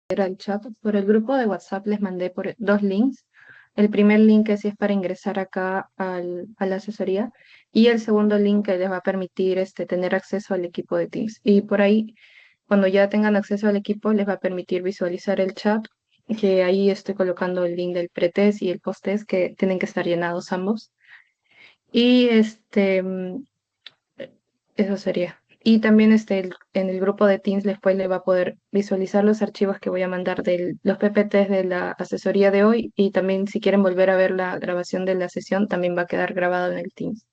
al chat. Por el grupo de WhatsApp les mandé por dos links. El primer link que sí es para ingresar acá a la asesoría y el segundo link que les va a permitir tener acceso al equipo de Teams. Y por ahí, cuando ya tengan acceso al equipo, les va a permitir visualizar el chat, que ahí estoy colocando el link del pretest y el posttest que tienen que estar llenados ambos. Y eso sería. Y también en el grupo de Teams después le va a poder visualizar los archivos que voy a mandar de los PPTs de la asesoría de hoy y también si quieren volver a ver la grabación de la sesión, también va a quedar grabado en el Teams.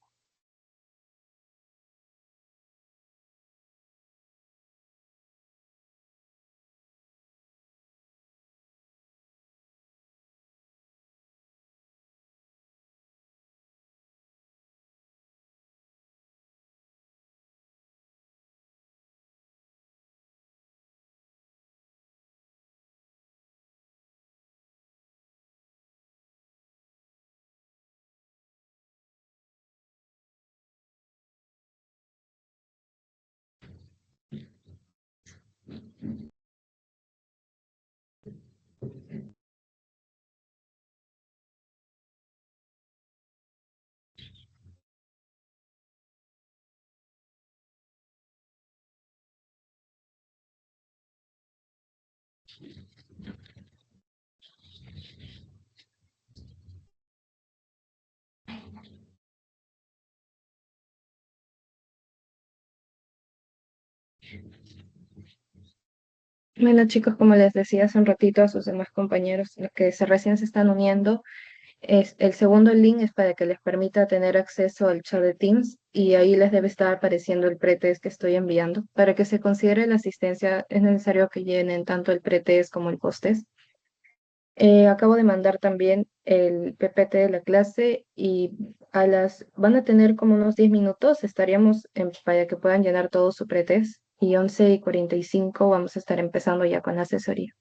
Bueno, chicos, como les decía hace un ratito a sus demás compañeros, los que recién se están uniendo, el segundo link es para que les permita tener acceso al chat de Teams y ahí les debe estar apareciendo el pretest que estoy enviando. Para que se considere la asistencia es necesario que llenen tanto el pretest como el posttest. Acabo de mandar también el PPT de la clase y van a tener como unos 10 minutos, para que puedan llenar todo su pretest y 11:45 vamos a estar empezando ya con la asesoría.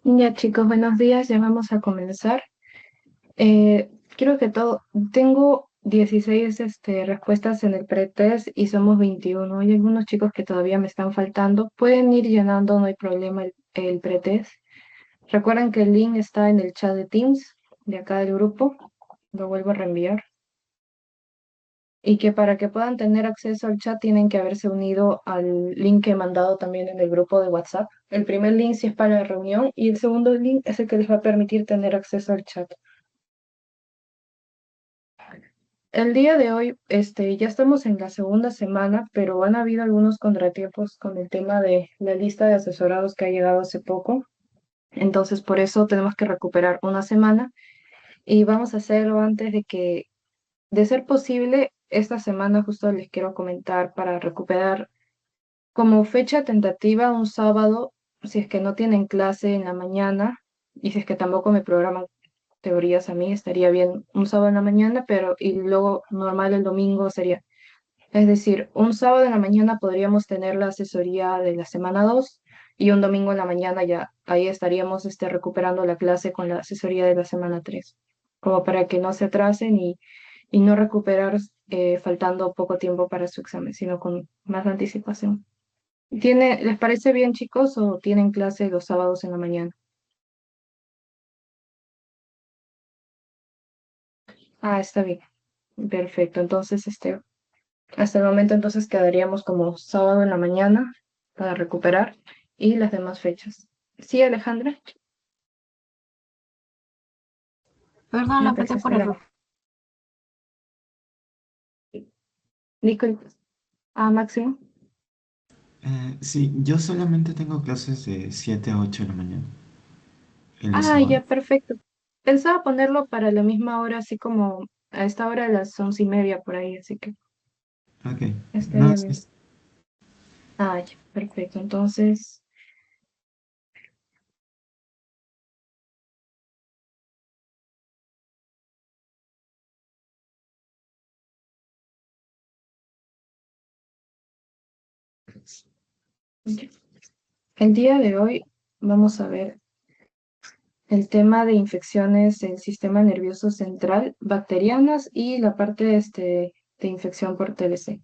Ya chicos, buenos días, ya vamos a comenzar. Quiero que todo, tengo 16 respuestas en el pretest y somos 21. Hay algunos chicos que todavía me están faltando. Pueden ir llenando, no hay problema, el pretest. Recuerden que el link está en el chat de Teams de acá del grupo. Lo vuelvo a reenviar. Y que para que puedan tener acceso al chat tienen que haberse unido al link que he mandado también en el grupo de WhatsApp. El primer link sí es para la reunión y el segundo link es el que les va a permitir tener acceso al chat. El día de hoy, ya estamos en la segunda semana, pero han habido algunos contratiempos con el tema de la lista de asesorados que ha llegado hace poco. Entonces, por eso tenemos que recuperar una semana y vamos a hacerlo antes de ser posible, esta semana justo les quiero comentar para recuperar como fecha tentativa un sábado, si es que no tienen clase en la mañana y si es que tampoco me programan teorías a mí, estaría bien un sábado en la mañana, pero y luego normal el domingo sería. Es decir, un sábado en la mañana podríamos tener la asesoría de la semana 2 y un domingo en la mañana ya ahí estaríamos recuperando la clase con la asesoría de la semana 3 como para que no se atrasen y no recuperar faltando poco tiempo para su examen, sino con más anticipación. ¿Les parece bien, chicos, o tienen clase los sábados en la mañana? Ah, está bien. Perfecto. Entonces, hasta el momento entonces quedaríamos como sábado en la mañana para recuperar y las demás fechas. Sí, Alejandra, Perdón, no la apreté por pensaste la error. Disculpe. Ah, Máximo. Sí, yo solamente tengo clases de 7 a 8 de la mañana, en los Ah, ya, sábados. perfecto. Pensaba ponerlo para la misma hora, así como a esta hora a las 11:30 por ahí, así que Ok, no, estaría sí, bien. Ah, ya, perfecto. Entonces, ya. El día de hoy vamos a ver el tema de infecciones del sistema nervioso central, bacterianas y la parte de infección por TBC.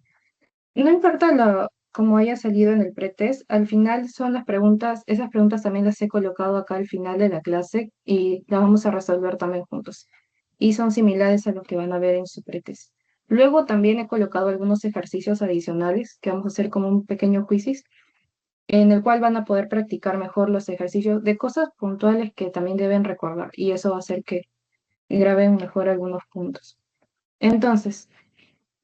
No importa cómo haya salido en el pretest, al final son las preguntas, esas preguntas también las he colocado acá al final de la clase y las vamos a resolver también juntos. Y son similares a lo que van a ver en su pretest. Luego también he colocado algunos ejercicios adicionales que vamos a hacer como un pequeño quizzes en el cual van a poder practicar mejor los ejercicios de cosas puntuales que también deben recordar y eso va a hacer que graben mejor algunos puntos. Entonces,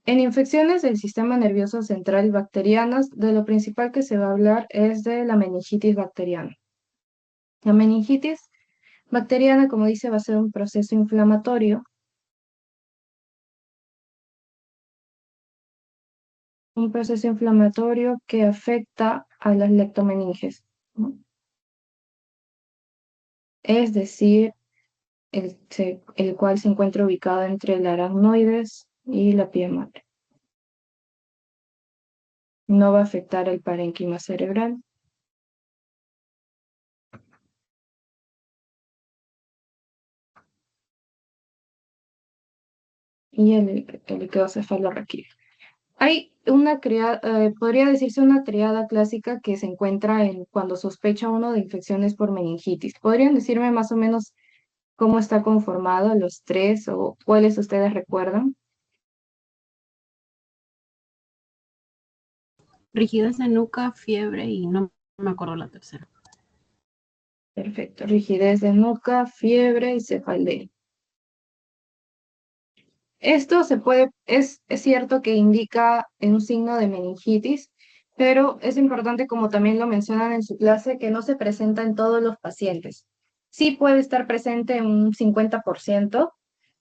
en infecciones del sistema nervioso central bacterianas, de lo principal que se va a hablar es de la meningitis bacteriana. La meningitis bacteriana, como dice, va a ser un proceso inflamatorio que afecta a las leptomeninges, ¿no? Es decir, el cual se encuentra ubicado entre el aracnoides y la piel madre. No va a afectar el parénquima cerebral y el icosefalorraquídeo. Hay podría decirse una triada clásica que se encuentra en cuando sospecha uno de infecciones por meningitis. ¿Podrían decirme más o menos cómo está conformado los tres o cuáles ustedes recuerdan? Rigidez de nuca, fiebre y no me acuerdo la tercera. Perfecto. Rigidez de nuca, fiebre y cefalea. Esto es cierto que indica un signo de meningitis, pero es importante, como también lo mencionan en su clase, que no se presenta en todos los pacientes. Sí puede estar presente en un 50%,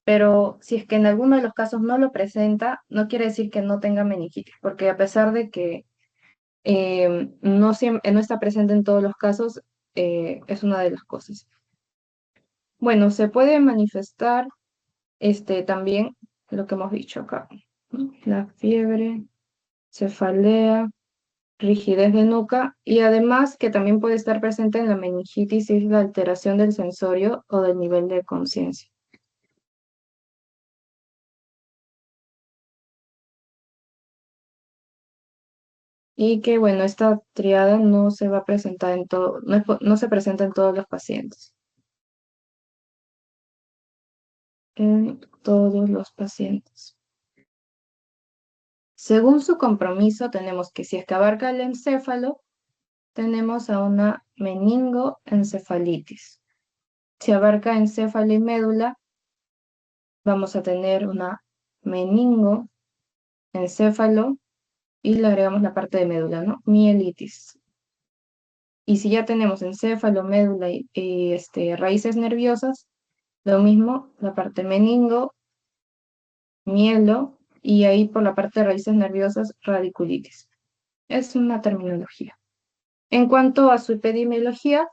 pero si es que en alguno de los casos no lo presenta, no quiere decir que no tenga meningitis, porque a pesar de que no está presente en todos los casos, es una de las cosas. Bueno, se puede manifestar también lo que hemos dicho acá, ¿no? La fiebre, cefalea, rigidez de nuca y además que también puede estar presente en la meningitis y es la alteración del sensorio o del nivel de conciencia. Y que bueno, esta triada no se va a presentar en todo, no se presenta en todos los pacientes. En todos los pacientes. Según su compromiso, tenemos que si es que abarca el encéfalo, tenemos a una meningoencefalitis. Si abarca encéfalo y médula, vamos a tener una meningoencéfalo y le agregamos la parte de médula, ¿no? Mielitis. Y si ya tenemos encéfalo, médula y raíces nerviosas, lo mismo, la parte meningo, mielo, y ahí por la parte de raíces nerviosas, radiculitis. Es una terminología. En cuanto a su epidemiología,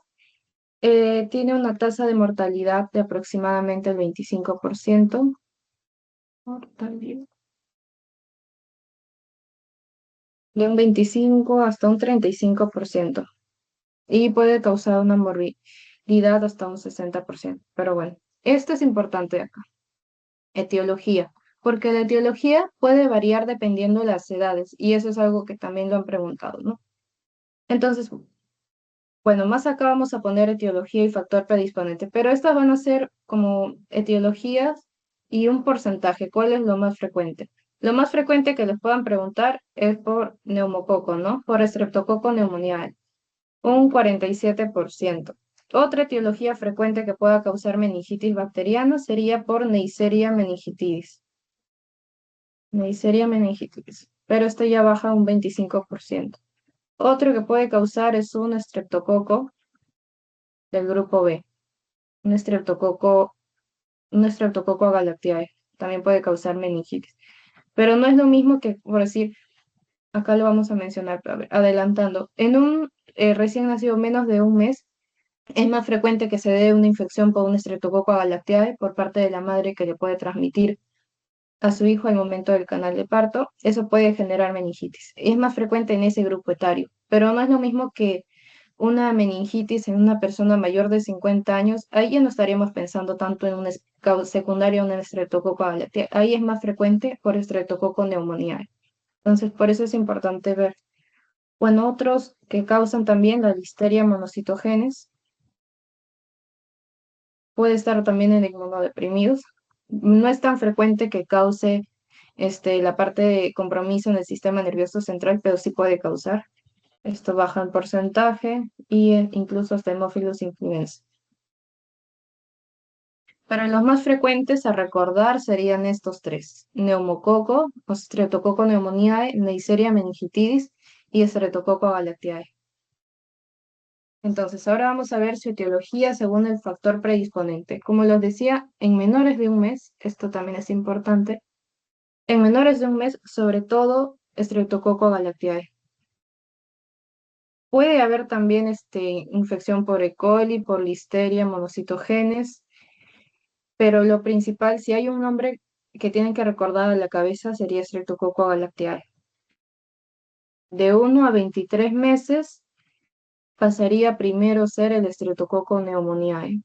tiene una tasa de mortalidad de aproximadamente el 25%. Mortalidad. De un 25 hasta un 35%. Y puede causar una morbilidad hasta un 60%. Pero bueno, esto es importante acá. Etiología. Porque la etiología puede variar dependiendo de las edades. Y eso es algo que también lo han preguntado, ¿no? Entonces, bueno, más acá vamos a poner etiología y factor predisponente, pero estas van a ser como etiologías y un porcentaje. ¿Cuál es lo más frecuente? Lo más frecuente que les puedan preguntar es por neumococo, ¿no? Por Streptococcus pneumoniae, un 47%. Otra etiología frecuente que pueda causar meningitis bacteriana sería por Neisseria meningitidis. Neisseria meningitidis, pero esto ya baja un 25%. Otro que puede causar es un estreptococo del grupo B, un estreptococo, un Streptococcus galactiae. También puede causar meningitis. Pero no es lo mismo que, por decir, acá lo vamos a mencionar, a ver, adelantando. En un recién nacido menos de un mes, es más frecuente que se dé una infección por un Streptococcus galactiae por parte de la madre que le puede transmitir a su hijo al momento del canal de parto. Eso puede generar meningitis. Es más frecuente en ese grupo etario, pero no es lo mismo que una meningitis en una persona mayor de 50 años. Ahí ya no estaríamos pensando tanto en una secundaria o un estreptococo galactiae. Ahí es más frecuente por estreptococo pneumoniae. Entonces, por eso es importante ver. Bueno, otros que causan también la listeria monocitogenes, puede estar también en inmunodeprimidos. No es tan frecuente que cause la parte de compromiso en el sistema nervioso central, pero sí puede causar. Esto baja en porcentaje y incluso hasta Haemophilus influenza. Pero los más frecuentes a recordar serían estos tres: neumococo, Streptococcus pneumoniae, Neisseria meningitidis y Streptococcus galactiae. Entonces, ahora vamos a ver su etiología según el factor predisponente. Como les decía, en menores de un mes, esto también es importante, en menores de un mes, sobre todo Streptococcus galactiae. Puede haber también infección por E. coli, por Listeria monocitogenes, pero lo principal, si hay un nombre que tienen que recordar a la cabeza, sería Streptococcus galactiae. De 1 a 23 meses pasaría primero a ser el Streptococcus pneumoniae.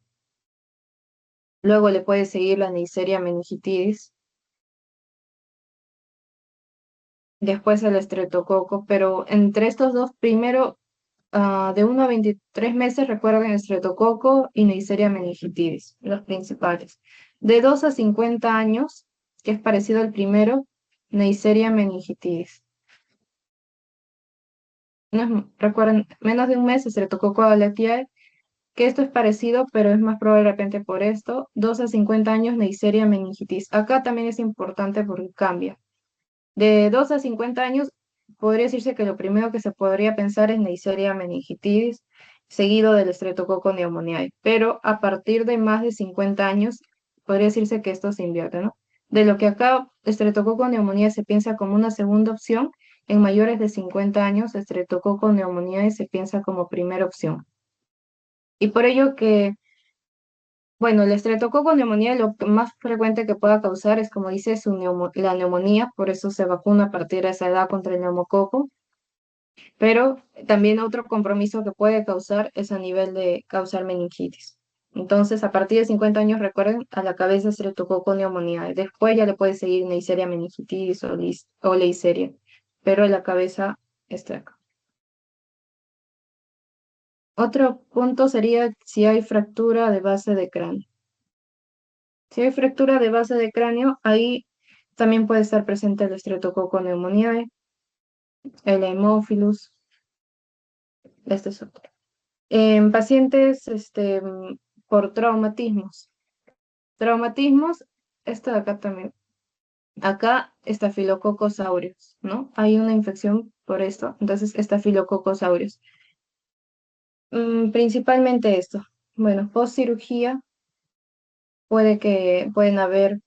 Luego le puede seguir la Neisseria meningitidis, después el estreptococo, pero entre estos dos, primero, de 1 a 23 meses, recuerden estreptococo y Neisseria meningitidis, los principales. De 2 a 50 años, que es parecido al primero, Neisseria meningitidis. Recuerden, menos de un mes, estreptococo galactiae, que esto es parecido, pero es más probable de repente por esto. 2 a 50 años, Neisseria meningitidis. Acá también es importante porque cambia. De 2 a 50 años, podría decirse que lo primero que se podría pensar es Neisseria meningitidis, seguido del Streptococcus pneumoniae. Pero a partir de más de 50 años, podría decirse que esto se invierte, ¿no? De lo que acá Streptococcus pneumoniae se piensa como una segunda opción, en mayores de 50 años, Streptococcus pneumoniae se piensa como primera opción. Y por ello que bueno, el estreptococo neumonía lo más frecuente que pueda causar es, como dice, la neumonía, por eso se vacuna a partir de esa edad contra el neumococo. Pero también otro compromiso que puede causar es a nivel de causar meningitis. Entonces, a partir de 50 años, recuerden, a la cabeza se le tocó con neumonía. Después ya le puede seguir Neisseria meningitis o Listeria, pero la cabeza está acá. Otro punto sería si hay fractura de base de cráneo. Si hay fractura de base de cráneo, ahí también puede estar presente el Streptococcus pneumoniae, el Haemophilus, este es otro. En pacientes por traumatismos. Traumatismos, esto de acá también. Acá, Staphylococcus aureus, ¿no? Hay una infección por esto, entonces Staphylococcus aureus. Principalmente esto. Bueno, post cirugía pueden haber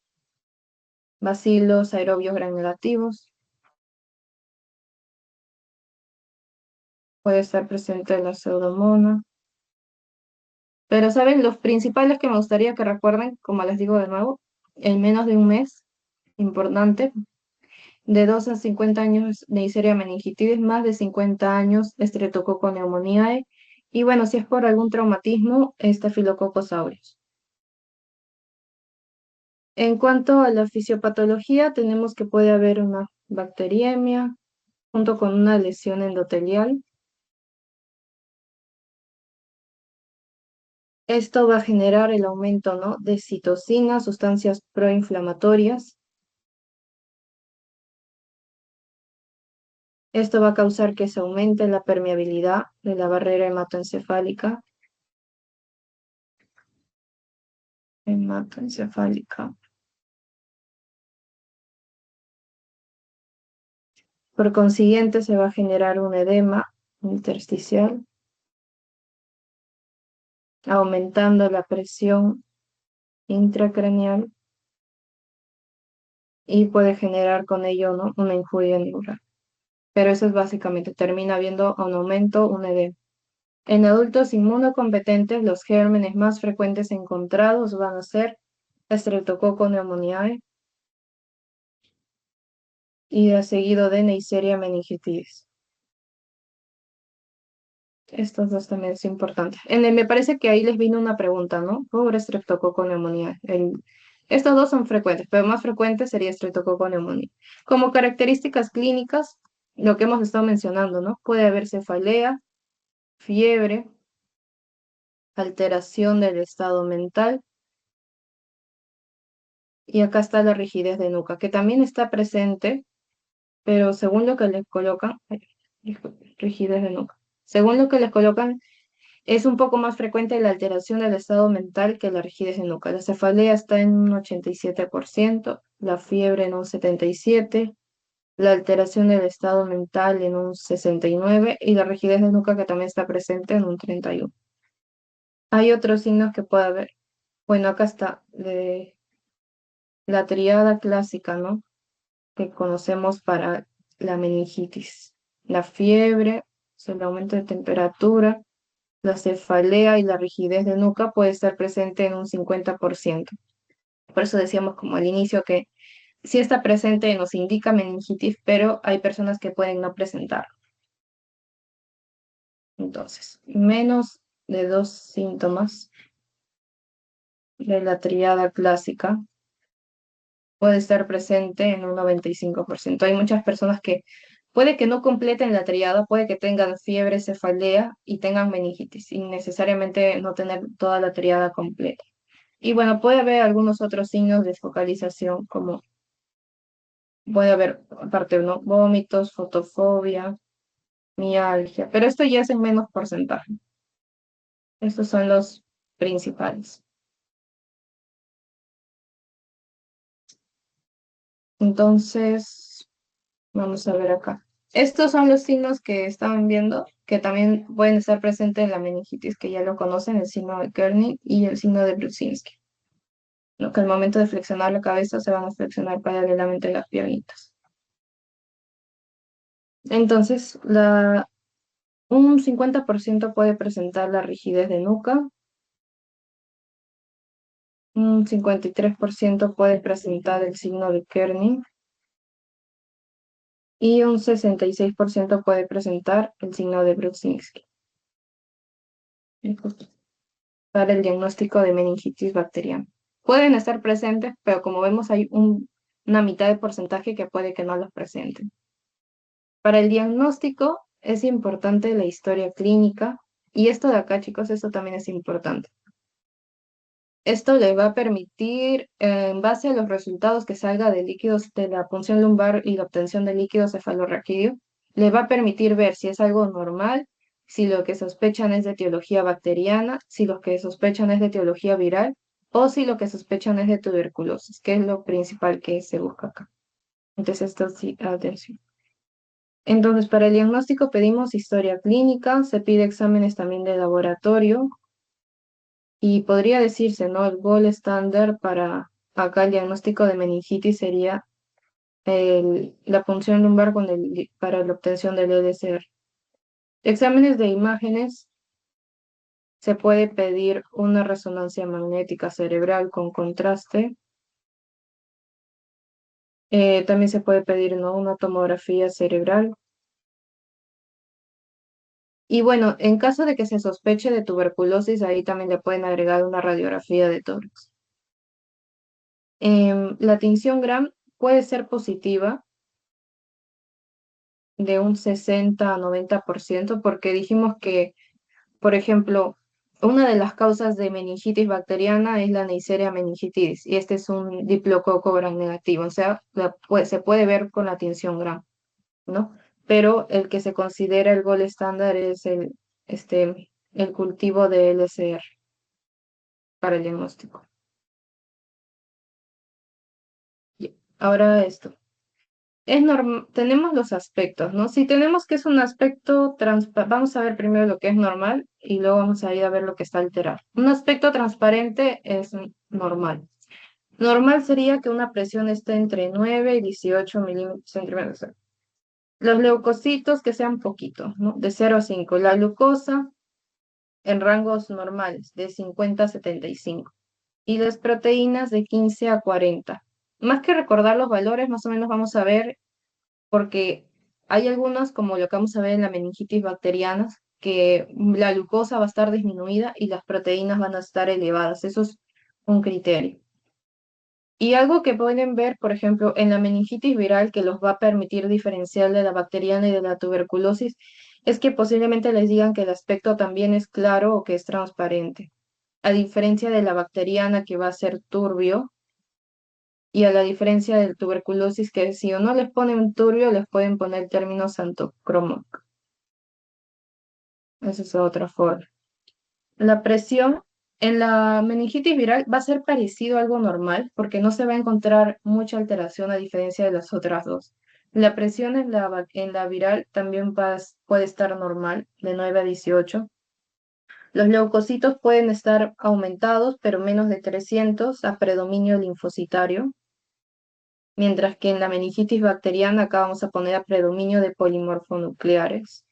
bacilos aerobios granulativos, puede estar presente la pseudomonas. Pero, ¿saben? Los principales que me gustaría que recuerden, como les digo de nuevo, en menos de un mes, importante, de 2 a 50 años Neisseria meningitis, más de 50 años Streptococcus pneumoniae, y bueno, si es por algún traumatismo, Staphylococcus aureus. En cuanto a la fisiopatología, tenemos que puede haber una bacteriemia, junto con una lesión endotelial. Esto va a generar el aumento, ¿no?, de citocinas, sustancias proinflamatorias. Esto va a causar que se aumente la permeabilidad de la barrera hematoencefálica. Hematoencefálica. Por consiguiente, se va a generar un edema intersticial, aumentando la presión intracraneal y puede generar con ello, ¿no?, una injuria neural. Pero eso es básicamente, termina habiendo un aumento, un edema. En adultos inmunocompetentes, los gérmenes más frecuentes encontrados van a ser Streptococcus pneumoniae y seguido de Neisseria meningitis. Estos dos también es importante. Me parece que ahí les vino una pregunta, ¿no? Sobre Streptococcus pneumoniae. Estos dos son frecuentes, pero más frecuente sería Streptococcus pneumoniae. Como características clínicas, lo que hemos estado mencionando, ¿no? Puede haber cefalea, fiebre, alteración del estado mental, y acá está la rigidez de nuca, que también está presente, pero según lo que les colocan, ay, disculpe, rigidez de nuca. Según lo que les colocan, es un poco más frecuente la alteración del estado mental que la rigidez de nuca. La cefalea está en un 87%, la fiebre en un 77%, la alteración del estado mental en un 69% y la rigidez de nuca que también está presente en un 31%. Hay otros signos que puede haber. Bueno, acá está la triada clásica, ¿no?, que conocemos para la meningitis. La fiebre, el aumento de temperatura, la cefalea y la rigidez de nuca puede estar presente en un 50%. Por eso decíamos como al inicio que sí está presente, nos indica meningitis, pero hay personas que pueden no presentar. Entonces, menos de 2 síntomas de la triada clásica puede estar presente en un 95%. Hay muchas personas que puede que no completen la triada, puede que tengan fiebre, cefalea y tengan meningitis, sin necesariamente no tener toda la triada completa. Y bueno, puede haber algunos otros signos de focalización, como puede haber, aparte, ¿no?, vómitos, fotofobia, mialgia, pero esto ya es en menos porcentaje. Estos son los principales. Entonces, vamos a ver acá. Estos son los signos que estaban viendo, que también pueden estar presentes en la meningitis, que ya lo conocen, el signo de Kernig y el signo de Brudzinski. Lo que al momento de flexionar la cabeza se van a flexionar paralelamente las piernitas. Entonces, un 50% puede presentar la rigidez de nuca, un 53% puede presentar el signo de Kernig, y un 66% puede presentar el signo de Brudzinski para el diagnóstico de meningitis bacteriana. Pueden estar presentes, pero como vemos hay una mitad de porcentaje que puede que no los presenten. Para el diagnóstico es importante la historia clínica y esto de acá, chicos, esto también es importante. Esto le va a permitir, en base a los resultados que salga de líquidos de la punción lumbar y la obtención de líquido cefalorraquídeo, le va a permitir ver si es algo normal, si lo que sospechan es de etiología bacteriana, si lo que sospechan es de etiología viral o si lo que sospechan es de tuberculosis, que es lo principal que se busca acá. Entonces, esto sí, atención. Entonces, para el diagnóstico pedimos historia clínica, se pide exámenes también de laboratorio y podría decirse, ¿no? El gold estándar para acá el diagnóstico de meningitis sería la punción lumbar para la obtención del LCR. Exámenes de imágenes, se puede pedir una resonancia magnética cerebral con contraste. También se puede pedir, ¿no? Una tomografía cerebral. Y bueno, en caso de que se sospeche de tuberculosis, ahí también le pueden agregar una radiografía de tórax. La tinción Gram puede ser positiva de un 60 a 90% porque dijimos que, por ejemplo, una de las causas de meningitis bacteriana es la Neisseria meningitidis y este es un diplococo gram negativo, o sea, se puede ver con la tinción Gram, ¿no? Pero el que se considera el gol estándar es el cultivo de LCR para el diagnóstico. Ahora esto. Tenemos los aspectos, ¿no? Si tenemos que es un aspecto, vamos a ver primero lo que es normal y luego vamos a ir a ver lo que está alterado. Un aspecto transparente es normal. Normal sería que una presión esté entre 9 y 18 centímetros. Los leucocitos que sean poquitos, ¿no? De 0 a 5. La glucosa en rangos normales, de 50 a 75. Y las proteínas de 15 a 40. Más que recordar los valores, más o menos vamos a ver porque hay algunas, como lo que vamos a ver en la meningitis bacteriana, que la glucosa va a estar disminuida y las proteínas van a estar elevadas. Eso es un criterio. Y algo que pueden ver, por ejemplo, en la meningitis viral, que los va a permitir diferenciar de la bacteriana y de la tuberculosis, es que posiblemente les digan que el aspecto también es claro o que es transparente. A diferencia de la bacteriana, que va a ser turbio, y a la diferencia del tuberculosis, que si o no les ponen turbio, les pueden poner término santocromo. Esa es otra forma. La presión en la meningitis viral va a ser parecido a algo normal, porque no se va a encontrar mucha alteración a diferencia de las otras dos. La presión en la viral también puede estar normal, de 9 a 18. Los leucocitos pueden estar aumentados, pero menos de 300 a predominio linfocitario. Mientras que en la meningitis bacteriana acá vamos a poner a predominio de polimorfonucleares.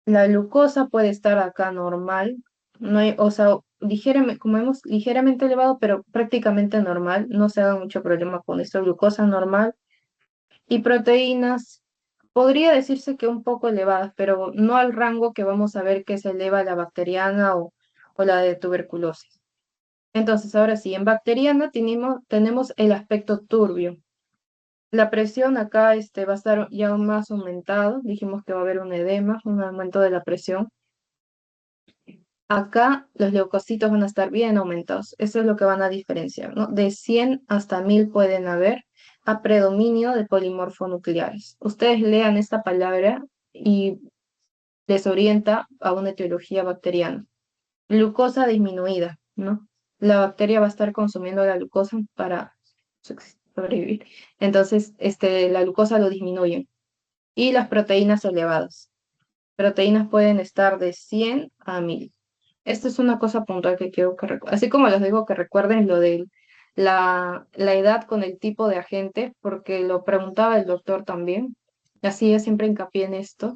La glucosa puede estar acá normal, no hay, o sea, como vemos, ligeramente elevado, pero prácticamente normal, no se haga mucho problema con esto, glucosa normal. Y proteínas, podría decirse que un poco elevadas, pero no al rango que vamos a ver que se eleva la bacteriana o la de tuberculosis. Entonces, ahora sí, en bacteriana tenemos el aspecto turbio. La presión acá va a estar ya más aumentado. Dijimos que va a haber un edema, un aumento de la presión. Acá los leucocitos van a estar bien aumentados. Eso es lo que van a diferenciar, ¿no? De 100 hasta 1000 pueden haber a predominio de polimorfonucleares. Ustedes lean esta palabra y les orienta a una etiología bacteriana. Glucosa disminuida, ¿no? La bacteria va a estar consumiendo la glucosa para sobrevivir. Entonces, la glucosa lo disminuye. Y las proteínas elevadas. Proteínas pueden estar de 100 a 1000. Esto es una cosa puntual que quiero que recuerden. Así como les digo que recuerden lo de la edad con el tipo de agente, porque lo preguntaba el doctor también. Así es, siempre hincapié en esto.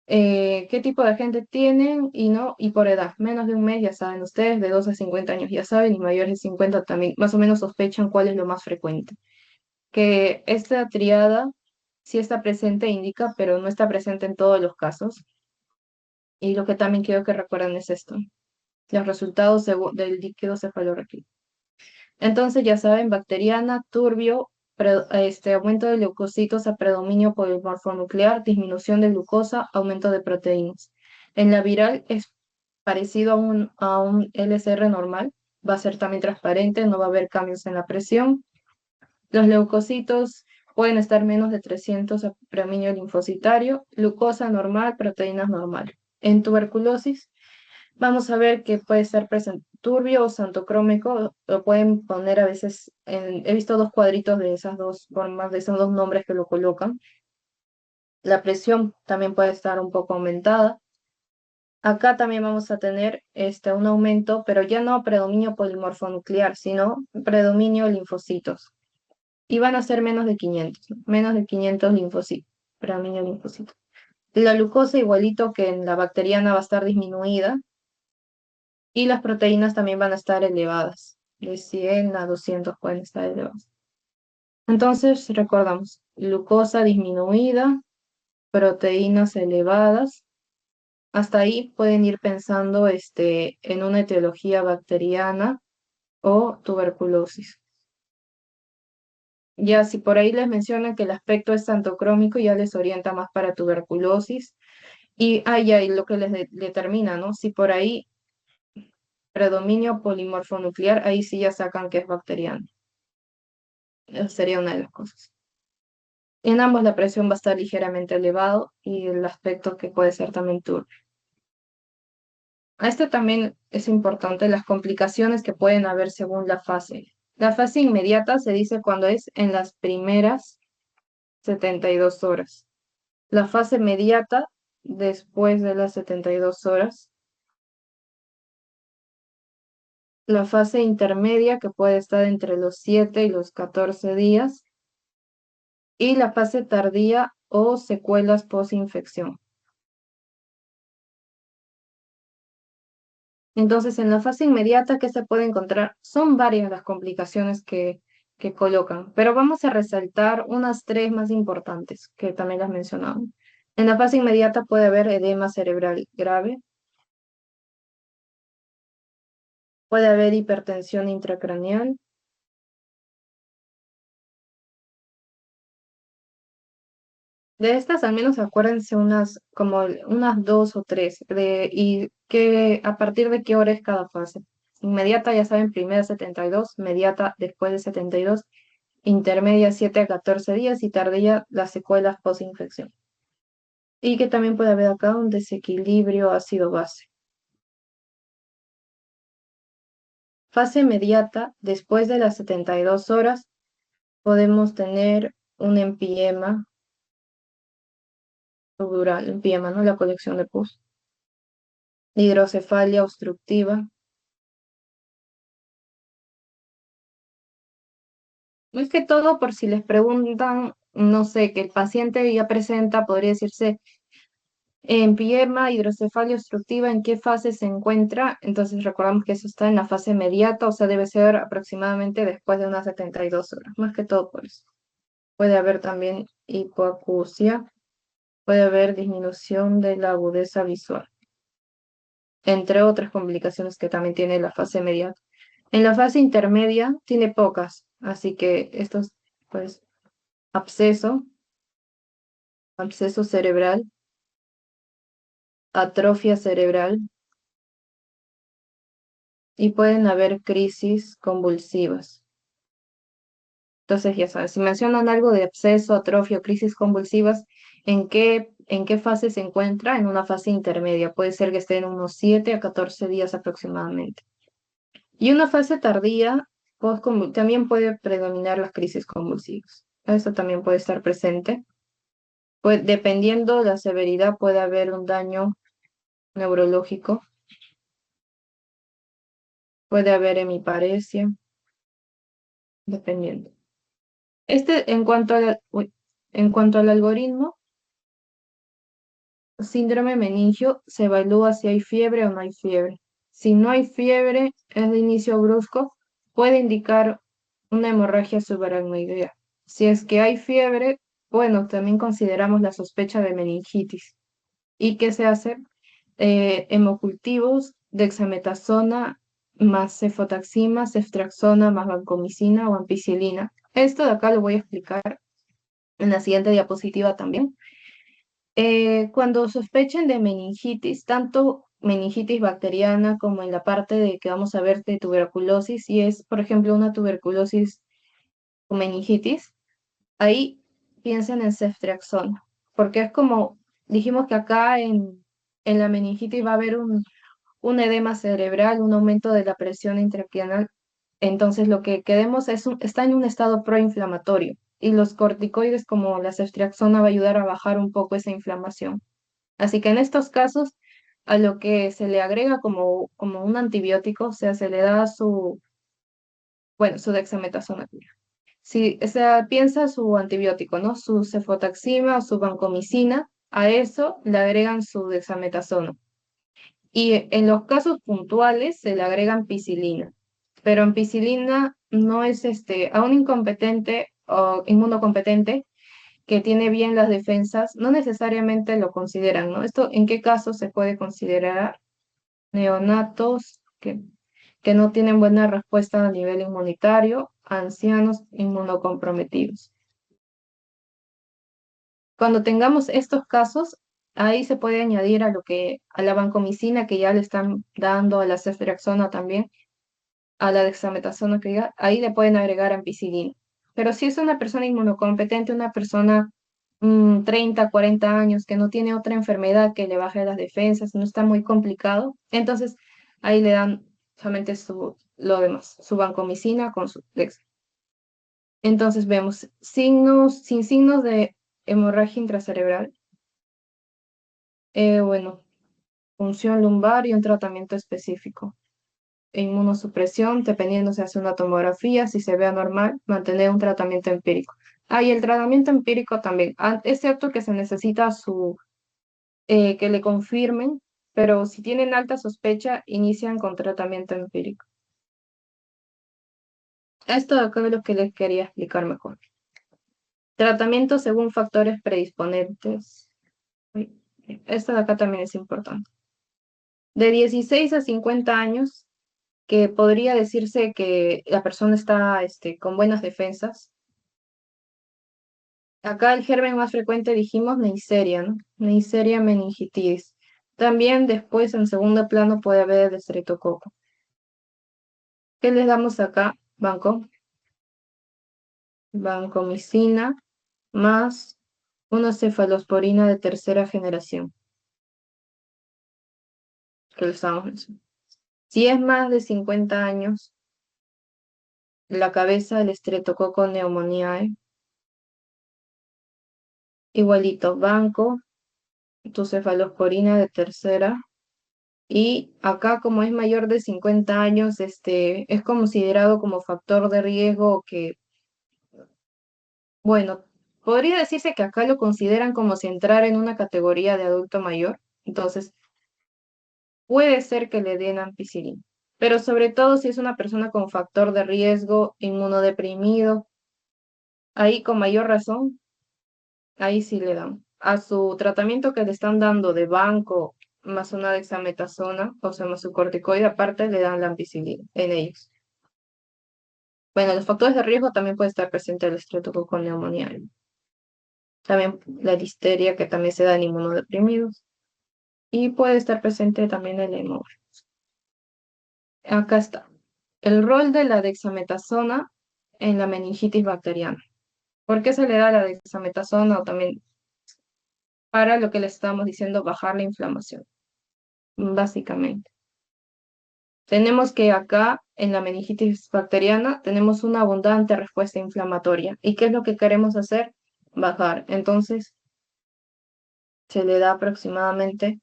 ¿Qué tipo de agente tienen? Y no, y por edad. Menos de un mes, ya saben ustedes, de 2 a 50 años ya saben, y mayores de 50 también, más o menos sospechan cuál es lo más frecuente. Que esta triada Sí está presente, indica, pero no está presente en todos los casos. Y lo que también quiero que recuerden es esto, los resultados del líquido cefalorraquídeo. Entonces, ya saben, bacteriana, turbio, aumento de leucocitos a predominio polimorfonuclear, disminución de glucosa, aumento de proteínas. En la viral es parecido a un LCR normal, va a ser también transparente, no va a haber cambios en la presión. Los leucocitos pueden estar menos de 300 a predominio linfocitario, glucosa normal, proteínas normal. En tuberculosis, vamos a ver que puede estar presente turbio o santocrómico, lo pueden poner a veces, he visto dos cuadritos de esas dos formas, de esos dos nombres que lo colocan. La presión también puede estar un poco aumentada. Acá también vamos a tener un aumento, pero ya no predominio polimorfonuclear, sino predominio linfocitos. Y van a ser menos de 500, ¿no? Menos de 500 linfocitos, predominio linfocitos. La glucosa, igualito que en la bacteriana, va a estar disminuida. Y las proteínas también van a estar elevadas, de 100 a 200 pueden estar elevadas. Entonces, recordamos, glucosa disminuida, proteínas elevadas. Hasta ahí pueden ir pensando en una etiología bacteriana o tuberculosis. Ya si por ahí les mencionan que el aspecto es santocrómico, ya les orienta más para tuberculosis. Y ya, y lo que les determina, ¿no? Si por ahí predominio polimorfonuclear, ahí sí ya sacan que es bacteriano. Esa sería una de las cosas. En ambos la presión va a estar ligeramente elevado y el aspecto que puede ser también turbio. A esto también es importante las complicaciones que pueden haber según la fase. La fase inmediata se dice cuando es en las primeras 72 horas. La fase mediata después de las 72 horas. La fase intermedia que puede estar entre los 7 y los 14 días. Y la fase tardía o secuelas posinfección. Entonces, en la fase inmediata, ¿qué se puede encontrar? Son varias las complicaciones que colocan, pero vamos a resaltar unas tres más importantes que también las mencionamos. En la fase inmediata puede haber edema cerebral grave, puede haber hipertensión intracraneal. De estas, al menos acuérdense como unas dos o tres, y que a partir de qué hora es cada fase. Inmediata, ya saben, primera 72, mediata después de 72, intermedia 7 a 14 días y tardía las secuelas post-infección. Y que también puede haber acá un desequilibrio ácido-base. Fase inmediata, después de las 72 horas, podemos tener un empiema subdural, empiema, ¿no? La colección de pus. Hidrocefalia obstructiva. Es que todo, por si les preguntan, no sé, que el paciente ya presenta, podría decirse, empiema, hidrocefalia obstructiva, ¿en qué fase se encuentra? Entonces recordamos que eso está en la fase inmediata, o sea, debe ser aproximadamente después de unas 72 horas, más que todo por eso. Puede haber también hipoacusia, puede haber disminución de la agudeza visual, entre otras complicaciones que también tiene la fase inmediata. En la fase intermedia tiene pocas, así que estos, pues, absceso, absceso cerebral, atrofia cerebral y pueden haber crisis convulsivas. Entonces, ya sabes, si mencionan algo de absceso, atrofia o crisis convulsivas, ¿en qué fase se encuentra? En una fase intermedia. Puede ser que esté en unos 7 a 14 días aproximadamente. Y una fase tardía, también puede predominar las crisis convulsivas. Esto también puede estar presente. Pues, dependiendo de la severidad, puede haber un daño neurológico, puede haber hemiparesia, dependiendo. En cuanto al algoritmo, síndrome meningio se evalúa si hay fiebre o no hay fiebre. Si no hay fiebre, es de inicio brusco, puede indicar una hemorragia subaracnoidea. Si es que hay fiebre, bueno, también consideramos la sospecha de meningitis. ¿Y qué se hace? Hemocultivos, dexametasona más cefotaxima, ceftriaxona más vancomicina o ampicilina. Esto de acá lo voy a explicar en la siguiente diapositiva también. Cuando sospechen de meningitis, tanto meningitis bacteriana como en la parte de que vamos a ver de tuberculosis, si es, por ejemplo, una tuberculosis o meningitis, ahí piensen en ceftriaxona, porque es como dijimos que acá en la meningitis va a haber un edema cerebral, un aumento de la presión intracranial. Entonces lo que queremos está en un estado proinflamatorio y los corticoides como la ceftriaxona va a ayudar a bajar un poco esa inflamación. Así que en estos casos a lo que se le agrega como un antibiótico, o sea, se le da su dexametasona. Si, o sea, piensa su antibiótico, ¿no? Su cefotaxima o su vancomicina, a eso le agregan su dexametasona. Y en los casos puntuales se le agrega ampicilina, pero ampicilina no es a un incompetente o inmunocompetente que tiene bien las defensas, no necesariamente lo consideran, ¿no? ¿Esto en qué caso se puede considerar? Neonatos que no tienen buena respuesta a nivel inmunitario, ancianos inmunocomprometidos. Cuando tengamos estos casos, ahí se puede añadir a la vancomicina que ya le están dando, a la ceftriaxona también, a la dexametasona que ya, ahí le pueden agregar ampicilina. Pero si es una persona inmunocompetente, una persona 30, 40 años que no tiene otra enfermedad que le baje las defensas, no está muy complicado, entonces ahí le dan solamente lo demás, su vancomicina con su dex. Entonces vemos sin signos de hemorragia intracerebral, bueno, función lumbar y un tratamiento específico. Inmunosupresión, dependiendo si hace una tomografía, si se vea normal, mantener un tratamiento empírico. Ah, y el tratamiento empírico también, es cierto que se necesita que le confirmen, pero si tienen alta sospecha, inician con tratamiento empírico. Esto de acá es lo que les quería explicar mejor. Tratamiento según factores predisponentes. Uy, esto de acá también es importante. De 16 a 50 años, que podría decirse que la persona está con buenas defensas. Acá el germen más frecuente dijimos Neisseria, ¿no? Neisseria meningitis. También después en segundo plano puede haber estreptococo. ¿Qué les damos acá? Vancomicina más una cefalosporina de tercera generación, que lo estamos mencionando. Si es más de 50 años, la cabeza del estreptococo pneumoniae, igualito, tu cefalosporina de tercera. Y acá, como es mayor de 50 años, es considerado como factor de riesgo que, bueno, podría decirse que acá lo consideran como si entrara en una categoría de adulto mayor. Entonces, puede ser que le den ampicilina. Pero sobre todo si es una persona con factor de riesgo, inmunodeprimido, ahí con mayor razón, ahí sí le dan. A su tratamiento que le están dando de banco más una dexametasona, o sea, más su corticoide aparte, le dan la ampicilina en ellos. Bueno, los factores de riesgo también puede estar presente el estreptococo pneumoniae. También la listeria, que también se da en inmunodeprimidos. Y puede estar presente también el hemófilo. Acá está. El rol de la dexametasona en la meningitis bacteriana. ¿Por qué se le da la dexametasona o también para lo que le estamos diciendo, bajar la inflamación? Básicamente. Tenemos que acá, en la meningitis bacteriana, tenemos una abundante respuesta inflamatoria. ¿Y qué es lo que queremos hacer? Bajar. Entonces, se le da aproximadamente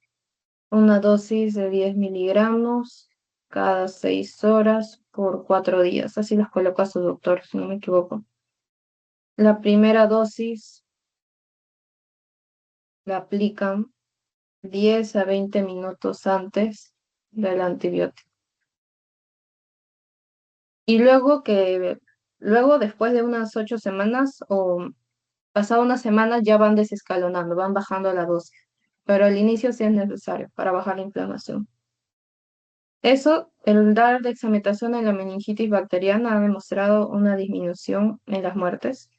una dosis de 10 miligramos cada 6 horas por 4 días. Así las coloca su doctor, si no me equivoco. La primera dosis la aplican 10 a 20 minutos antes del antibiótico. Y luego después de unas 8 semanas o Pasada una semana ya van desescalonando, van bajando la dosis, pero al inicio sí es necesario para bajar la inflamación. Eso, el dar dexametasona en la meningitis bacteriana ha demostrado una disminución en las muertes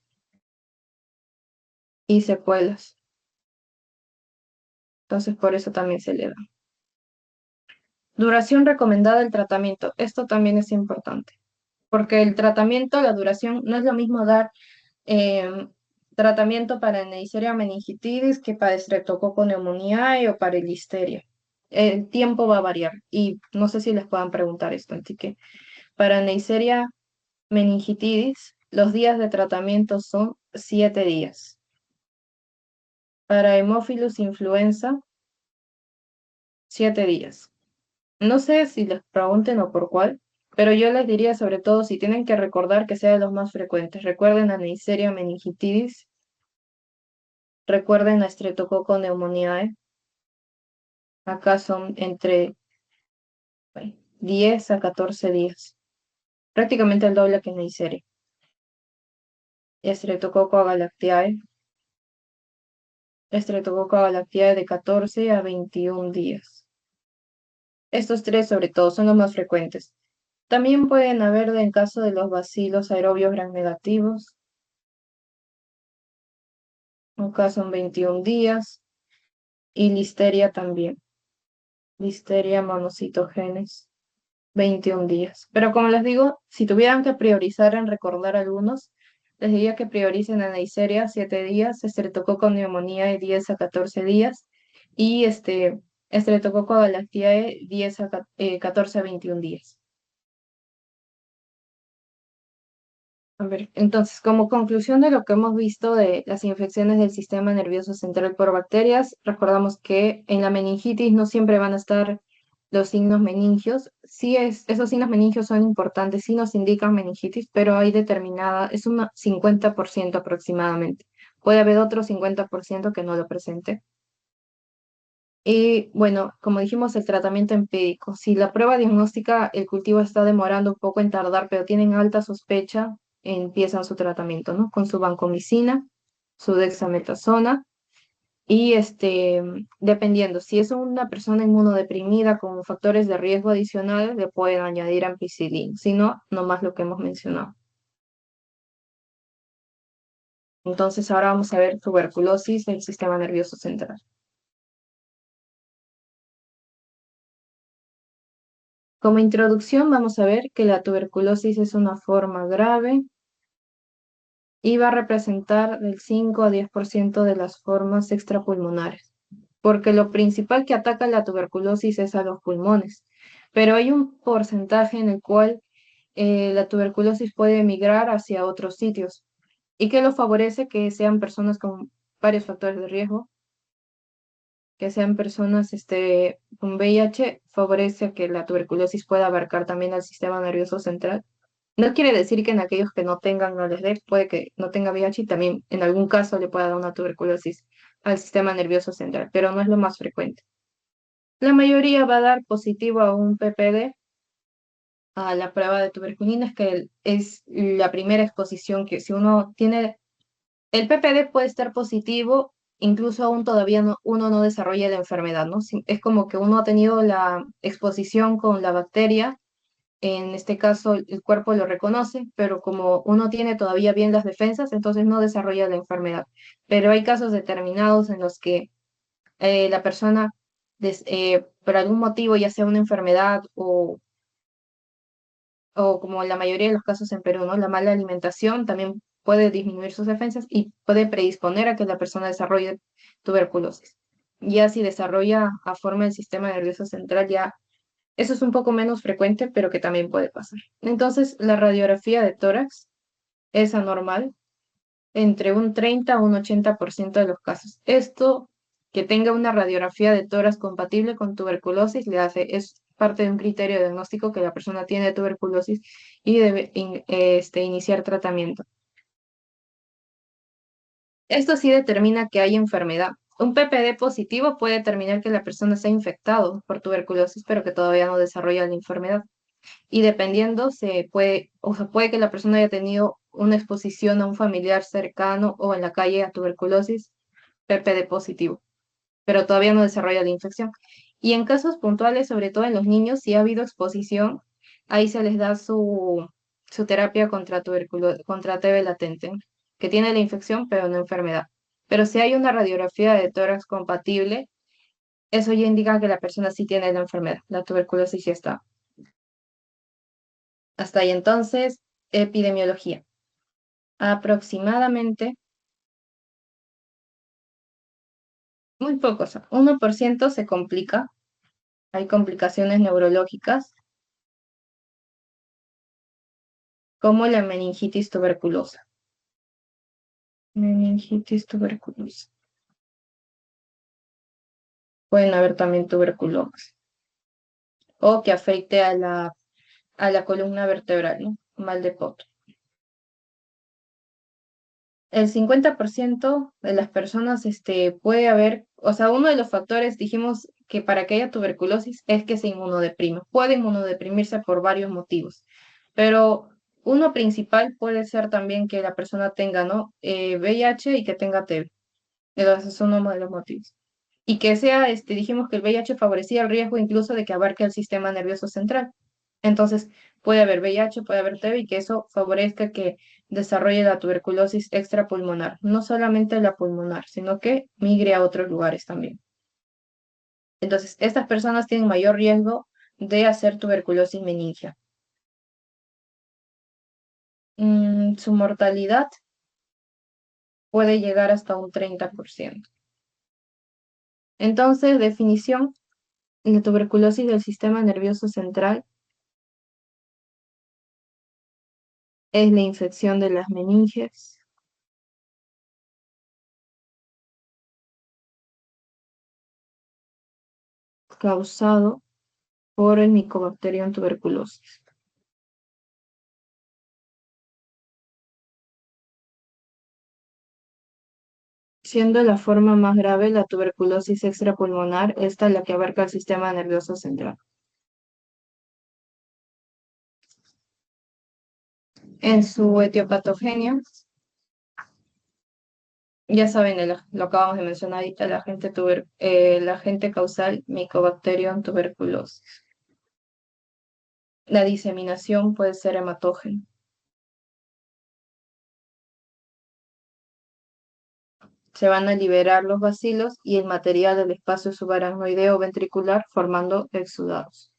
y secuelas. Entonces, por eso también se le da. Duración recomendada del tratamiento. Esto también es importante, porque el tratamiento, la duración, no es lo mismo dar eh, tratamiento para Neisseria meningitidis que para Streptococcus pneumoniae o para el listeria. El tiempo va a variar y no sé si les puedan preguntar esto, así que para Neisseria meningitidis, los días de tratamiento son 7 días. Para Haemophilus influenza, 7 días. No sé si les pregunten o por cuál, pero yo les diría sobre todo si tienen que recordar que sea de los más frecuentes. Recuerden a Neisseria meningitidis, recuerden a Streptococcus pneumoniae. Acá son entre 10 a 14 días, prácticamente el doble que en Neisseria. Streptococcus galactiae, Streptococcus galactiae de 14 a 21 días. Estos tres sobre todo son los más frecuentes. También pueden haber en caso de los bacilos aerobios gram negativos, acá son 21 días, y listeria también, listeria monocitogenes, 21 días. Pero como les digo, si tuvieran que priorizar en recordar algunos, les diría que prioricen a Neisseria 7 días, Streptococcus pneumoniae 10 a 14 días y Streptococcus galactiae 14 a 21 días. A ver, entonces, como conclusión de lo que hemos visto de las infecciones del sistema nervioso central por bacterias, recordamos que en la meningitis no siempre van a estar los signos meningios. Esos signos meningios son importantes, sí nos indican meningitis, pero hay determinada, es un 50% aproximadamente. Puede haber otro 50% que no lo presente. Y bueno, como dijimos, el tratamiento empírico. Si la prueba diagnóstica, el cultivo está demorando un poco en tardar, pero tienen alta sospecha, empiezan su tratamiento, ¿no? Con su vancomicina, su dexametasona y dependiendo, si es una persona inmunodeprimida con factores de riesgo adicionales, le pueden añadir ampicilina, si no, nomás lo que hemos mencionado. Entonces ahora vamos a ver tuberculosis del sistema nervioso central. Como introducción, vamos a ver que la tuberculosis es una forma grave y va a representar del 5 a 10% de las formas extrapulmonares, porque lo principal que ataca la tuberculosis es a los pulmones, pero hay un porcentaje en el cual la tuberculosis puede migrar hacia otros sitios y que lo favorece que sean personas con varios factores de riesgo, que sean personas con VIH, favorece que la tuberculosis pueda abarcar también al sistema nervioso central. No quiere decir que en aquellos que no tengan, no les dé, puede que no tenga VIH y también en algún caso le pueda dar una tuberculosis al sistema nervioso central, pero no es lo más frecuente. La mayoría va a dar positivo a un PPD, a la prueba de tuberculinas, que es la primera exposición que si uno tiene, el PPD puede estar positivo, incluso aún todavía uno no desarrolla la enfermedad, ¿no? Es como que uno ha tenido la exposición con la bacteria. En este caso, el cuerpo lo reconoce, pero como uno tiene todavía bien las defensas, entonces no desarrolla la enfermedad. Pero hay casos determinados en los que la persona, por algún motivo, ya sea una enfermedad o como la mayoría de los casos en Perú, ¿no? La mala alimentación también puede disminuir sus defensas y puede predisponer a que la persona desarrolle tuberculosis. Ya si desarrolla a forma del sistema nervioso central, ya eso es un poco menos frecuente, pero que también puede pasar. Entonces, la radiografía de tórax es anormal entre un 30 a un 80% de los casos. Esto, que tenga una radiografía de tórax compatible con tuberculosis, es parte de un criterio diagnóstico que la persona tiene tuberculosis y debe iniciar tratamiento. Esto sí determina que hay enfermedad. Un PPD positivo puede determinar que la persona está infectado por tuberculosis, pero que todavía no desarrolla la enfermedad. Y dependiendo, o sea, puede que la persona haya tenido una exposición a un familiar cercano o en la calle a tuberculosis, PPD positivo, pero todavía no desarrolla la infección. Y en casos puntuales, sobre todo en los niños, si ha habido exposición, ahí se les da su terapia contra TB latente, que tiene la infección, pero no enfermedad. Pero si hay una radiografía de tórax compatible, eso ya indica que la persona sí tiene la enfermedad, la tuberculosis ya está. Hasta ahí entonces, epidemiología. Aproximadamente, muy pocos, 1% se complica, hay complicaciones neurológicas, como la meningitis tuberculosa. Meningitis tuberculosa. Pueden haber también tuberculosis. O que afecte a la columna vertebral, ¿no? Mal de Pot. El 50% de las personas puede haber, o sea, uno de los factores, dijimos que para que haya tuberculosis es que se inmunodeprime. Puede inmunodeprimirse por varios motivos, pero uno principal puede ser también que la persona tenga, ¿no? VIH y que tenga TB. Entonces, es uno de los motivos. Y que sea, dijimos que el VIH favorecía el riesgo incluso de que abarque el sistema nervioso central. Entonces, puede haber VIH, puede haber TB y que eso favorezca que desarrolle la tuberculosis extrapulmonar. No solamente la pulmonar, sino que migre a otros lugares también. Entonces, estas personas tienen mayor riesgo de hacer tuberculosis meningia. Su mortalidad puede llegar hasta un 30%. Entonces, definición, la tuberculosis del sistema nervioso central es la infección de las meninges causado por el Mycobacterium tuberculosis, siendo la forma más grave la tuberculosis extrapulmonar, esta es la que abarca el sistema nervioso central. En su etiopatogenia, ya saben, lo acabamos de mencionar ahorita, el agente causal Mycobacterium tuberculosis. La diseminación puede ser hematógena. Se van a liberar los bacilos y el material del espacio subaracnoideo ventricular formando exudados.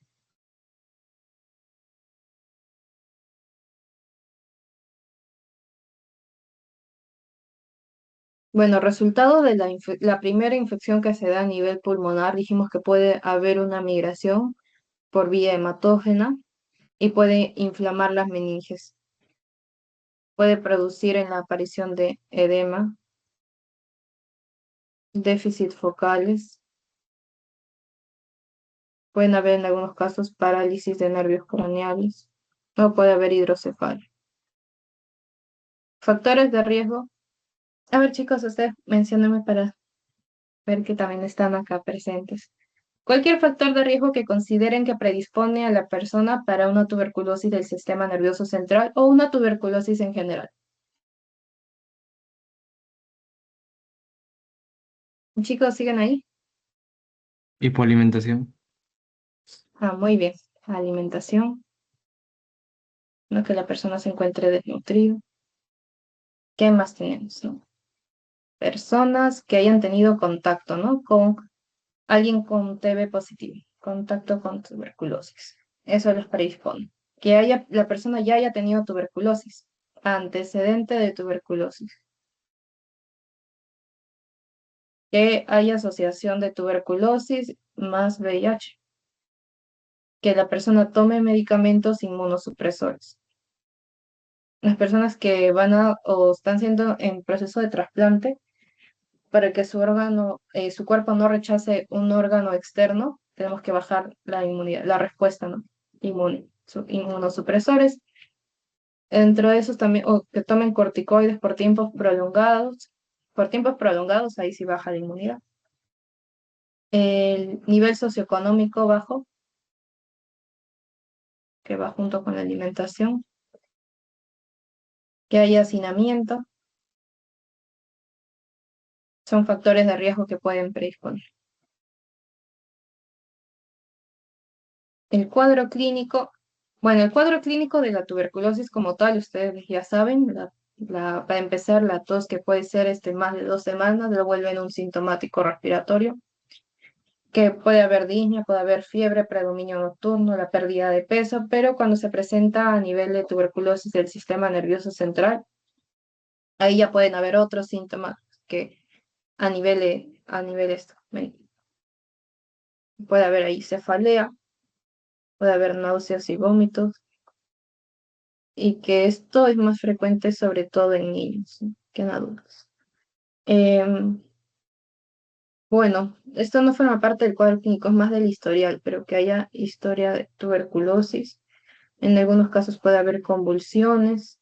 Bueno, resultado de la primera infección que se da a nivel pulmonar, dijimos que puede haber una migración por vía hematógena y puede inflamar las meninges. Puede producir en la aparición de edema, déficit focales, pueden haber en algunos casos parálisis de nervios craneales o puede haber hidrocefalia. Factores de riesgo. A ver, chicos, ustedes menciónenme para ver que también están acá presentes. Cualquier factor de riesgo que consideren que predispone a la persona para una tuberculosis del sistema nervioso central o una tuberculosis en general. Chicos, ¿siguen ahí? Hipoalimentación. Ah, muy bien. Alimentación, no que la persona se encuentre desnutrida. ¿Qué más tenemos, no? Personas que hayan tenido contacto, ¿no? Con alguien con TB positivo, contacto con tuberculosis. Eso les predispone. Que la persona ya haya tenido tuberculosis, antecedente de tuberculosis. Que haya asociación de tuberculosis más VIH. Que la persona tome medicamentos inmunosupresores. Las personas que van o están siendo en proceso de trasplante, para que su cuerpo no rechace un órgano externo, tenemos que bajar la inmunidad, la respuesta, ¿no? Inmune, inmunosupresores. Dentro de esos también, o que tomen corticoides por tiempos prolongados. Por tiempos prolongados, ahí sí baja la inmunidad. El nivel socioeconómico bajo, que va junto con la alimentación. que haya hacinamiento, son factores de riesgo que pueden predisponer. El cuadro clínico, bueno, el cuadro clínico de la tuberculosis como tal, ustedes ya saben, para empezar, la tos que puede ser más de 2 semanas, lo vuelven un sintomático respiratorio, que puede haber disnea, puede haber fiebre, predominio nocturno, la pérdida de peso, pero cuando se presenta a nivel de tuberculosis del sistema nervioso central, ahí ya pueden haber otros síntomas que a nivel esto, puede haber ahí cefalea, puede haber náuseas y vómitos, y que esto es más frecuente sobre todo en niños, ¿sí?, que en adultos. Bueno, esto no forma parte del cuadro clínico, es más del historial, pero que haya historia de tuberculosis. En algunos casos puede haber convulsiones,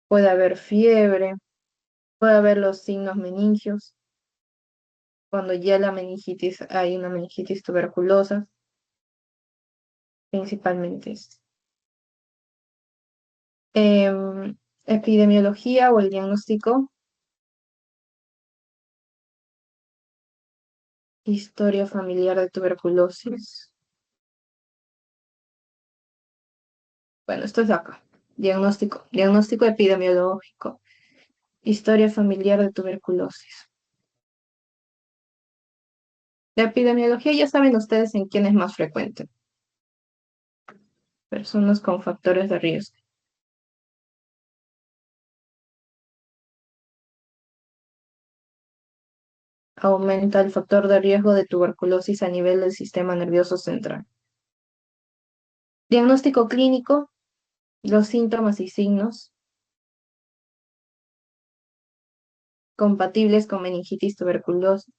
puede haber fiebre, puede haber los signos meningios, cuando ya la meningitis, hay una meningitis tuberculosa, principalmente es. Epidemiología o el diagnóstico, historia familiar de tuberculosis. Bueno, esto es de acá. Diagnóstico epidemiológico, historia familiar de tuberculosis. La epidemiología ya saben ustedes en quién es más frecuente. Personas con factores de riesgo. Aumenta el factor de riesgo de tuberculosis a nivel del sistema nervioso central. Diagnóstico clínico, los síntomas y signos compatibles con meningitis tuberculosa.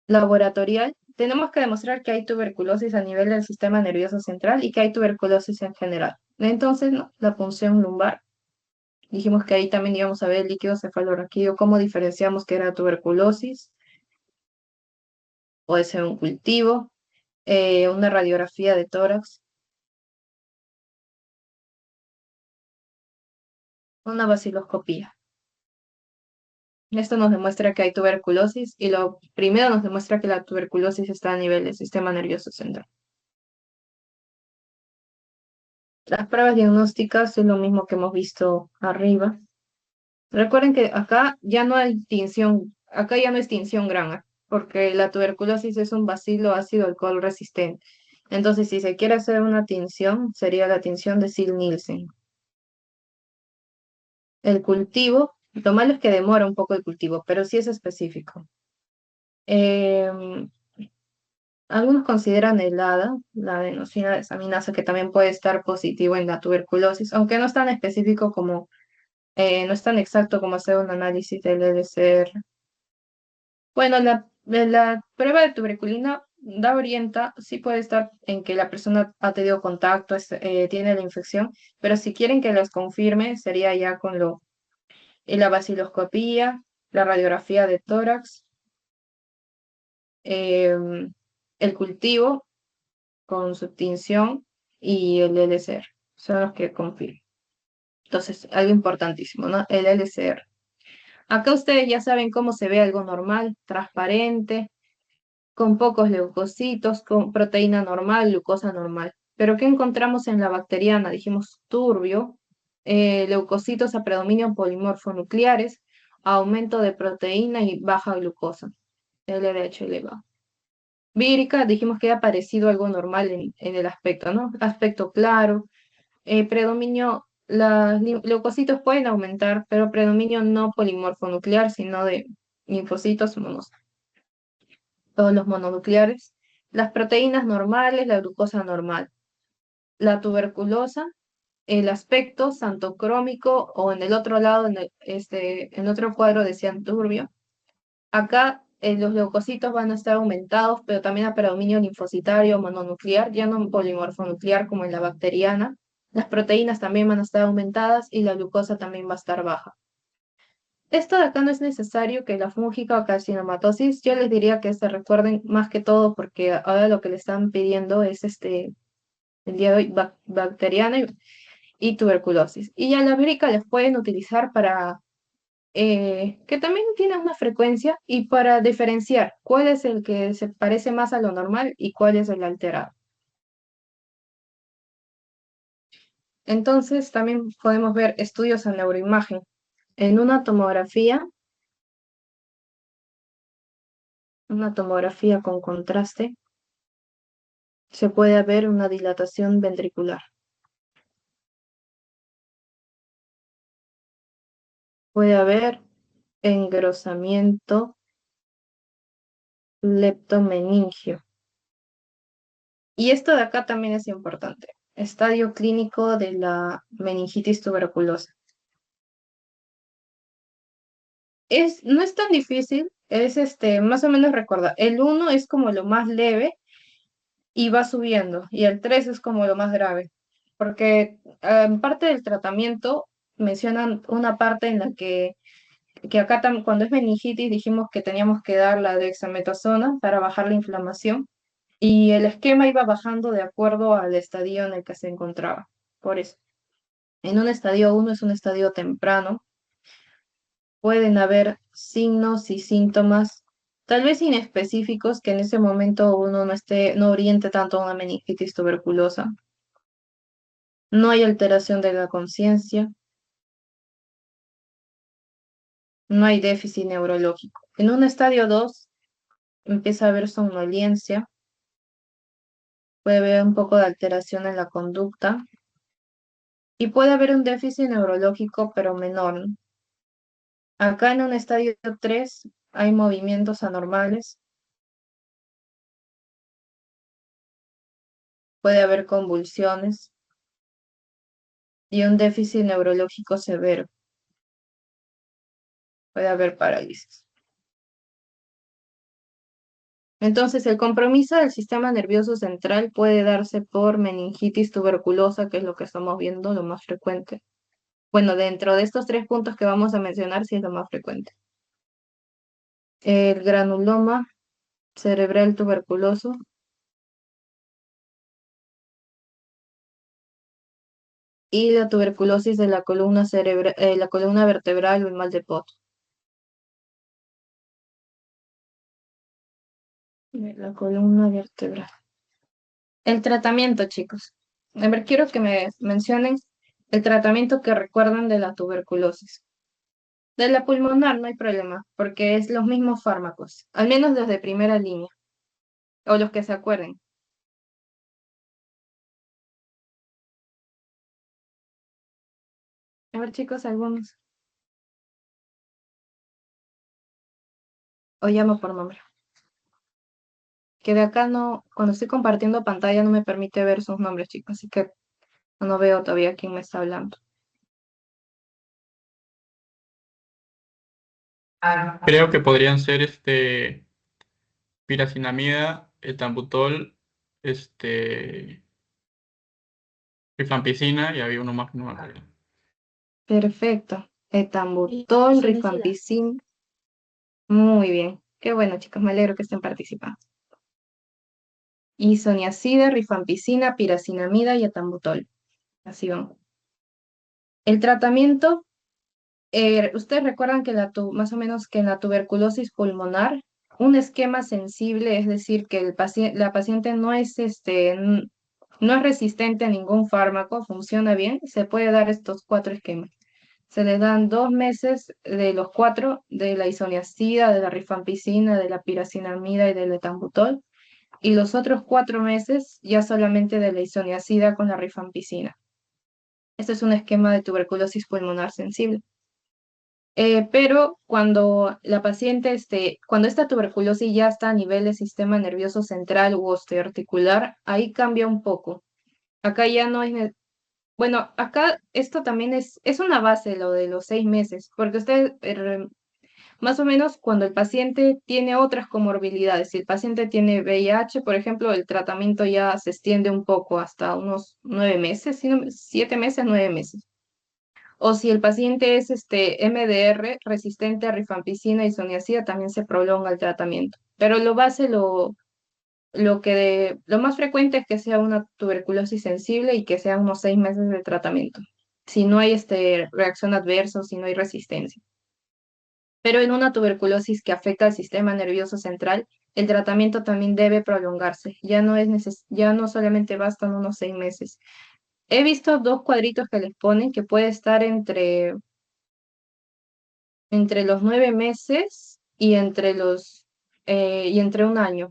Laboratorial, tenemos que demostrar que hay tuberculosis a nivel del sistema nervioso central y que hay tuberculosis en general. Entonces, no, la punción lumbar. Dijimos que ahí también íbamos a ver el líquido cefalorraquídeo, cómo diferenciamos que era tuberculosis. Puede ser un cultivo, una radiografía de tórax, una vaciloscopía. Esto nos demuestra que hay tuberculosis y lo primero nos demuestra que la tuberculosis está a nivel del sistema nervioso central. Las pruebas diagnósticas es lo mismo que hemos visto arriba. Recuerden que acá ya no hay tinción, acá ya no es tinción grana, porque la tuberculosis es un bacilo ácido alcohol resistente. Entonces, si se quiere hacer una tinción, sería la tinción de Sil-Nielsen. El cultivo, lo malo es que demora un poco el cultivo, pero sí es específico. Em, Algunos consideran el ADA, la adenosina desaminasa, que también puede estar positivo en la tuberculosis, aunque no es tan específico como, no es tan exacto como hacer un análisis del LCR. Bueno, la prueba de tuberculina da orienta, sí puede estar en que la persona ha tenido contacto, tiene la infección, pero si quieren que las confirme, sería ya con la vaciloscopía, la radiografía de tórax, em, el cultivo con su tinción y el LCR. Son los que confirman. Entonces, algo importantísimo, ¿no? El LCR. Acá ustedes ya saben cómo se ve algo normal, transparente, con pocos leucocitos, con proteína normal, glucosa normal. Pero ¿qué encontramos en la bacteriana? Dijimos turbio, leucocitos a predominio polimorfonucleares, aumento de proteína y baja glucosa, LDH elevado. Vírica, dijimos que era parecido a algo normal en el aspecto, ¿no? Aspecto claro, predominio, los leucocitos pueden aumentar, pero predominio no polimorfonuclear, sino de linfocitos monos, todos los mononucleares. Las proteínas normales, la glucosa normal. La tuberculosa, el aspecto santocrómico, o en el otro lado, en otro cuadro decían turbio. Acá los leucocitos van a estar aumentados, pero también a predominio linfocitario mononuclear, ya no polimorfonuclear como en la bacteriana. Las proteínas también van a estar aumentadas y la glucosa también va a estar baja. Esto de acá no es necesario que la fúngica o carcinomatosis, yo les diría que se recuerden más que todo porque ahora lo que le están pidiendo es el día de hoy bacteriana y tuberculosis. Y ya la vírica les pueden utilizar para, que también tiene una frecuencia y para diferenciar cuál es el que se parece más a lo normal y cuál es el alterado. Entonces también podemos ver estudios en neuroimagen. En una tomografía con contraste, se puede ver una dilatación ventricular. Puede haber engrosamiento leptomeningio. Y esto de acá también es importante. Estadio clínico de la meningitis tuberculosa. No es tan difícil, es más o menos recordar. El 1 es como lo más leve y va subiendo, y el 3 es como lo más grave. Porque en parte del tratamiento mencionan una parte en la que acá cuando es meningitis dijimos que teníamos que dar la dexametasona para bajar la inflamación. Y el esquema iba bajando de acuerdo al estadio en el que se encontraba. Por eso, en un estadio 1 es un estadio temprano, pueden haber signos y síntomas, tal vez inespecíficos, que en ese momento uno no oriente tanto a una meningitis tuberculosa. No hay alteración de la conciencia, no hay déficit neurológico. En un estadio 2 empieza a haber somnolencia, puede haber un poco de alteración en la conducta y puede haber un déficit neurológico, pero menor, ¿no? Acá en un estadio 3 hay movimientos anormales, puede haber convulsiones y un déficit neurológico severo, puede haber parálisis. Entonces, el compromiso del sistema nervioso central puede darse por meningitis tuberculosa, que es lo que estamos viendo, lo más frecuente. Bueno, dentro de estos 3 puntos que vamos a mencionar, sí es lo más frecuente. El granuloma cerebral tuberculoso y la tuberculosis de la columna la columna vertebral o el mal de Pot. De la columna vertebral. El tratamiento, chicos. A ver, quiero que me mencionen el tratamiento que recuerdan de la tuberculosis. De la pulmonar no hay problema, porque es los mismos fármacos, al menos los de primera línea, o los que se acuerden. A ver, chicos, algunos. O llamo por nombre. Que de acá no, cuando estoy compartiendo pantalla no me permite ver sus nombres, chicos, así que no veo todavía quién me está hablando. Creo que podrían ser piracinamida, etambutol, rifampicina y había uno más que no me acuerdo. Perfecto. Y Etambutol, sonicida. rifampicin. Muy bien. Qué bueno, chicos, me alegro que estén participando. Isoniazida, rifampicina, piracinamida y etambutol. Así van. El tratamiento, ustedes recuerdan que más o menos que en la tuberculosis pulmonar, un esquema sensible, es decir, que la paciente no es resistente a ningún fármaco, funciona bien, se puede dar estos 4 esquemas. Se les dan 2 meses de los 4, de la isoniazida, de la rifampicina, de la piracinamida y del etambutol, y los otros 4 meses ya solamente de la isoniazida con la rifampicina. Este es un esquema de tuberculosis pulmonar sensible. Pero cuando la paciente, cuando esta tuberculosis ya está a nivel del sistema nervioso central u osteoarticular, ahí cambia un poco. Acá ya no es, bueno, acá esto también es una base lo de los 6 meses, porque ustedes, más o menos cuando el paciente tiene otras comorbilidades, si el paciente tiene VIH, por ejemplo, el tratamiento ya se extiende un poco hasta unos 9 meses, 7 meses, 9 meses. O si el paciente es MDR, resistente a rifampicina y isoniazida, también se prolonga el tratamiento. Pero lo base lo más frecuente es que sea una tuberculosis sensible y que sean unos 6 meses de tratamiento. Si no hay reacción adversa o si no hay resistencia. Pero en una tuberculosis que afecta al sistema nervioso central, el tratamiento también debe prolongarse. Ya no solamente bastan unos 6 meses. He visto dos cuadritos que les ponen que puede estar entre los 9 meses y entre un año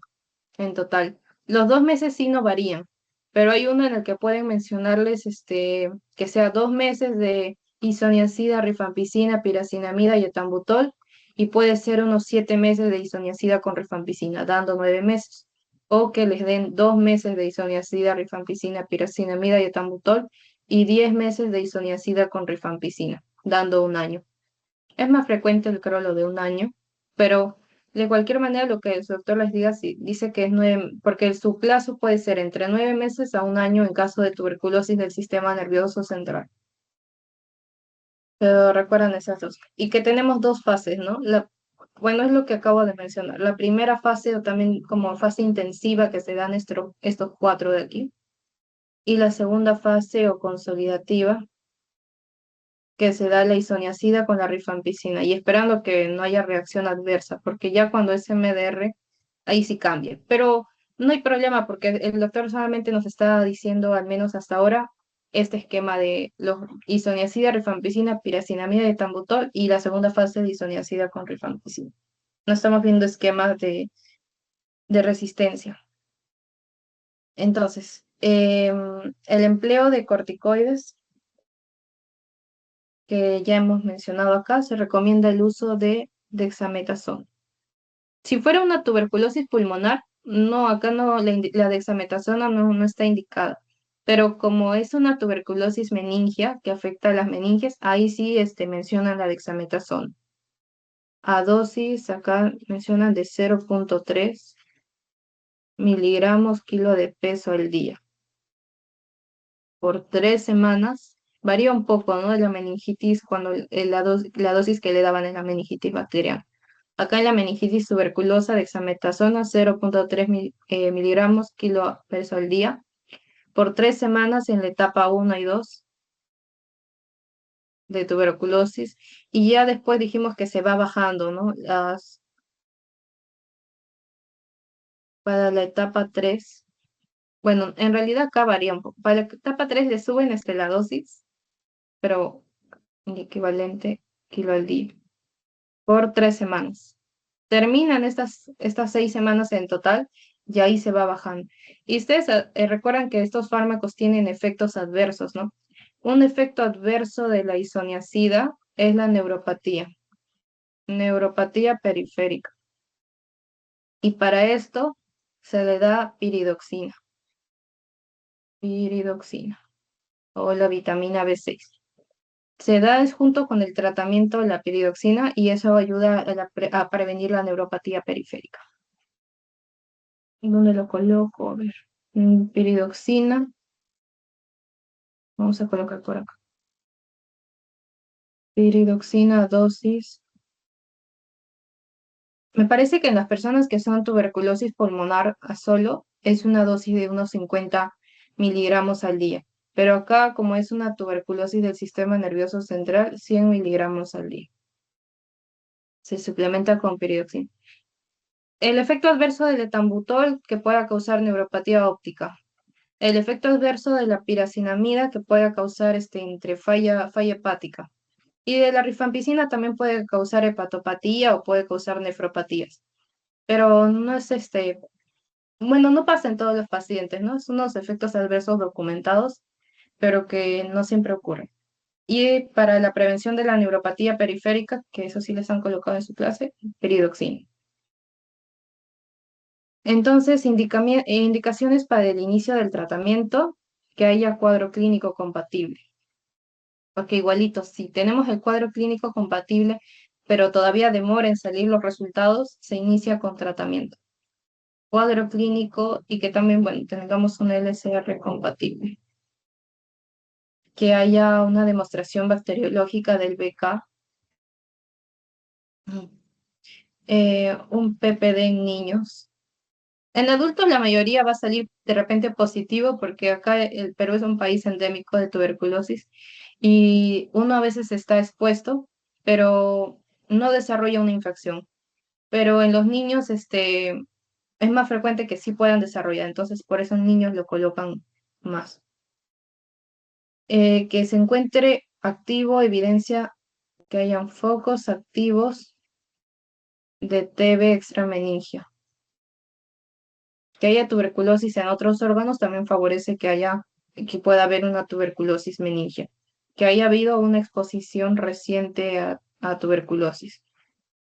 en total. Los 2 meses sí no varían, pero hay uno en el que pueden mencionarles que sea 2 meses de isoniazida, rifampicina, piracinamida y etambutol, y puede ser unos 7 meses de isoniazida con rifampicina, dando 9 meses. O que les den 2 meses de isoniazida, rifampicina, piracinamida y etambutol, y 10 meses de isoniazida con rifampicina, dando un año. Es más frecuente el crolo de un año, pero de cualquier manera lo que el doctor les diga, si dice que es 9, porque su plazo puede ser entre 9 meses a un año en caso de tuberculosis del sistema nervioso central. Pero recuerdan esas dos. Y que tenemos dos fases, ¿no? Bueno, es lo que acabo de mencionar. La primera fase, o también como fase intensiva que se dan estos cuatro de aquí. Y la segunda fase o consolidativa, que se da la isoniazida con la rifampicina y esperando que no haya reacción adversa, porque ya cuando es MDR, ahí sí cambia. Pero no hay problema porque el doctor solamente nos está diciendo, al menos hasta ahora, este esquema de los isoniazida, rifampicina, piracinamida y tambutol y la segunda fase de isoniazida con rifampicina. No estamos viendo esquemas de resistencia. Entonces, el empleo de corticoides que ya hemos mencionado acá, se recomienda el uso de dexametasona. Si fuera una tuberculosis pulmonar, no, acá no, la dexametasona no está indicada. Pero como es una tuberculosis meningia que afecta a las meninges, ahí sí mencionan la dexametasona. A dosis, acá mencionan de 0,3 miligramos kilo de peso al día. Por 3 semanas, varía un poco, ¿no? De la meningitis, cuando la dosis que le daban en la meningitis bacteriana. Acá en la meningitis tuberculosa, dexametasona 0,3 miligramos kilo peso al día, por 3 semanas en la etapa 1 y 2 de tuberculosis, y ya después dijimos que se va bajando, ¿no? Para la etapa 3, bueno, en realidad acá varía un poco. Para la etapa 3 le suben la dosis, pero el equivalente kilo al día, por 3 semanas. Terminan estas 6 semanas en total y ahí se va bajando. Y ustedes recuerdan que estos fármacos tienen efectos adversos, ¿no? Un efecto adverso de la isoniazida es la neuropatía periférica. Y para esto se le da piridoxina o la vitamina B6. Se da junto con el tratamiento de la piridoxina y eso ayuda a prevenir la neuropatía periférica. ¿Dónde lo coloco? A ver. Piridoxina. Vamos a colocar por acá. Piridoxina dosis. Me parece que en las personas que son tuberculosis pulmonar a solo es una dosis de unos 50 miligramos al día. Pero acá, como es una tuberculosis del sistema nervioso central, 100 miligramos al día. Se suplementa con piridoxina. El efecto adverso del etambutol que pueda causar neuropatía óptica. El efecto adverso de la piracinamida que pueda causar falla hepática. Y de la rifampicina también puede causar hepatopatía o puede causar nefropatías. Pero no es bueno, no pasa en todos los pacientes, ¿no? Son unos efectos adversos documentados, pero que no siempre ocurren. Y para la prevención de la neuropatía periférica, que eso sí les han colocado en su clase, peridoxina. Entonces, indicaciones para el inicio del tratamiento, que haya cuadro clínico compatible. Porque igualito, si tenemos el cuadro clínico compatible, pero todavía demora en salir los resultados, se inicia con tratamiento. Cuadro clínico y que también, bueno, tengamos un LCR compatible. Que haya una demostración bacteriológica del BK, un PPD en niños, En adultos la mayoría va a salir de repente positivo porque acá el Perú es un país endémico de tuberculosis y uno a veces está expuesto, pero no desarrolla una infección. Pero en los niños es más frecuente que sí puedan desarrollar, entonces por eso en niños lo colocan más. Que se encuentre activo, evidencia que hayan focos activos de TB extrameningio. Que haya tuberculosis en otros órganos también favorece que pueda haber una tuberculosis meningia. Que haya habido una exposición reciente a tuberculosis.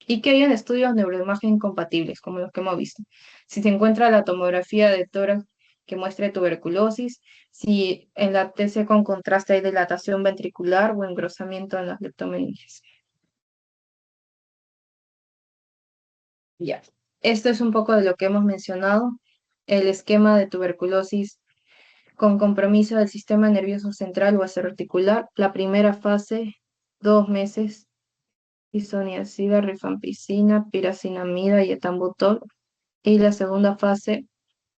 Y que hayan estudios neuroimagen compatibles, como los que hemos visto. Si se encuentra la tomografía de tórax que muestre tuberculosis, si en la TC con contraste hay dilatación ventricular o engrosamiento en las leptomeninges. Ya. Esto es un poco de lo que hemos mencionado. El esquema de tuberculosis con compromiso del sistema nervioso central o articular. La primera fase, 2 meses, isoniazida, rifampicina, piracinamida y etambutol. Y la segunda fase,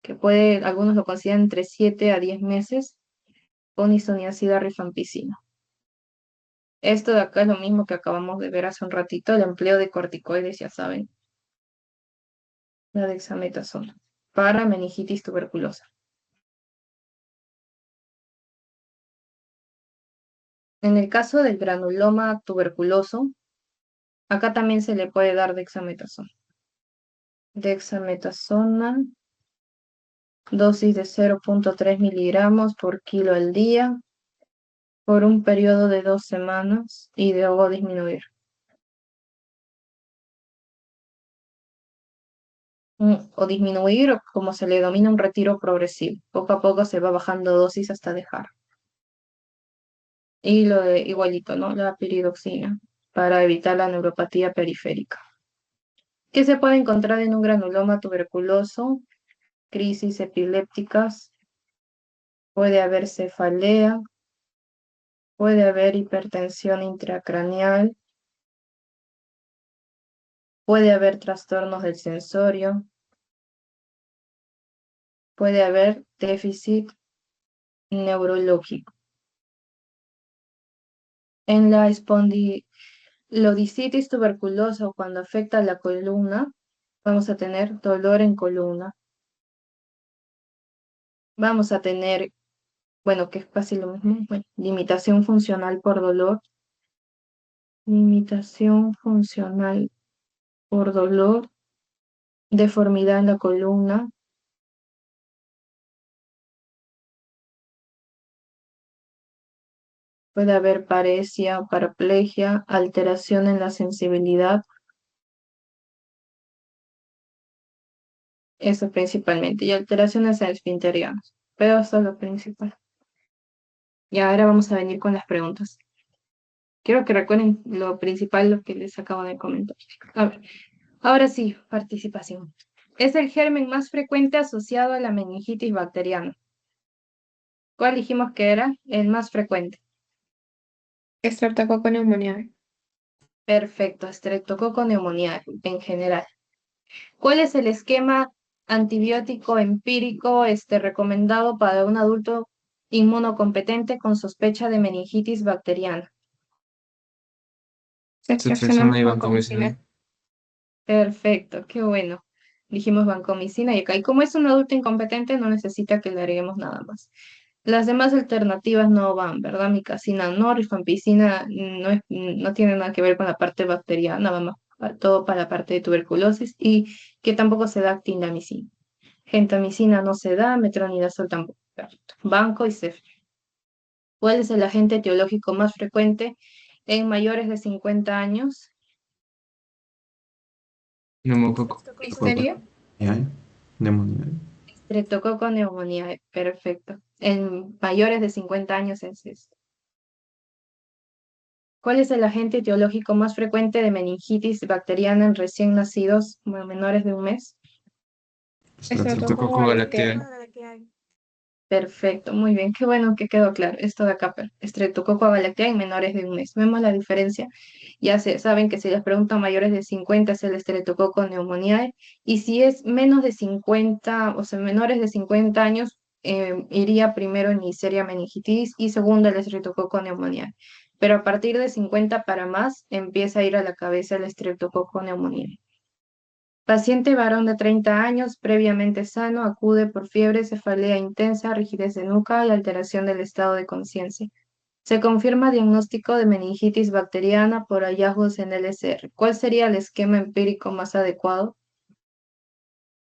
que algunos lo consideran entre 7 a 10 meses, con isoniazida, rifampicina. Esto de acá es lo mismo que acabamos de ver hace un ratito, el empleo de corticoides, ya saben, la dexametasona, para meningitis tuberculosa. En el caso del granuloma tuberculoso, acá también se le puede dar dexametasona. Dexametasona, dosis de 0,3 miligramos por kilo al día, por un periodo de 2 semanas y luego disminuir. O disminuir, o como se le denomina, un retiro progresivo. Poco a poco se va bajando dosis hasta dejar. Y lo de igualito, ¿no? La piridoxina, para evitar la neuropatía periférica. ¿Qué se puede encontrar en un granuloma tuberculoso? Crisis epilépticas, puede haber cefalea, puede haber hipertensión intracraneal, puede haber trastornos del sensorio, puede haber déficit neurológico. En la espondilodicitis tuberculosa, cuando afecta la columna, vamos a tener dolor en columna. Vamos a tener, bueno, que es casi lo mismo, bueno, limitación funcional por dolor. Limitación funcional por dolor, deformidad en la columna. Puede haber paresia o paraplegia, alteración en la sensibilidad. Eso principalmente. Y alteraciones esfinterianas. Pero eso es lo principal. Y ahora vamos a venir con las preguntas. Quiero que recuerden lo principal, lo que les acabo de comentar. A ver, ahora sí, participación. Es el germen más frecuente asociado a la meningitis bacteriana. ¿Cuál dijimos que era el más frecuente? Estreptococo pneumoniae. Perfecto, Streptococcus pneumoniae en general. ¿Cuál es el esquema antibiótico empírico recomendado para un adulto inmunocompetente con sospecha de meningitis bacteriana? Ceftriaxona y y vancomicina. Perfecto, qué bueno. Dijimos vancomicina y acá. Y como es un adulto incompetente, no necesita que le agreguemos nada más. Las demás alternativas no van, ¿verdad? Micacina no, rifampicina no tiene nada que ver con la parte bacteriana, va más todo para la parte de tuberculosis y que tampoco se da clindamicina. Gentamicina no se da, metronidazol tampoco. Perfecto. Banco y cef. ¿Cuál es el agente etiológico más frecuente en mayores de 50 años? Neumococo. Listeria. Neumonía. Streptococcus pneumoniae. Perfecto. En mayores de 50 años es esto. ¿Cuál es el agente etiológico más frecuente de meningitis bacteriana en recién nacidos menores de un mes? Estreptococo Streptococcus galactea. galactea. Perfecto, muy bien, qué bueno que quedó claro. Esto de acá, Streptococcus agalactiae en menores de un mes. Vemos la diferencia. Ya se saben que si les preguntan mayores de 50 es el Streptococcus pneumoniae, y si es menos de 50, o sea, menores de 50 años, iría primero en Neisseria meningitis y segundo el Streptococcus pneumoniae. Pero a partir de 50 para más empieza a ir a la cabeza el Streptococcus pneumoniae. Paciente varón de 30 años, previamente sano, acude por fiebre, cefalea intensa, rigidez de nuca y alteración del estado de conciencia. Se confirma diagnóstico de meningitis bacteriana por hallazgos en LSR. ¿Cuál sería el esquema empírico más adecuado?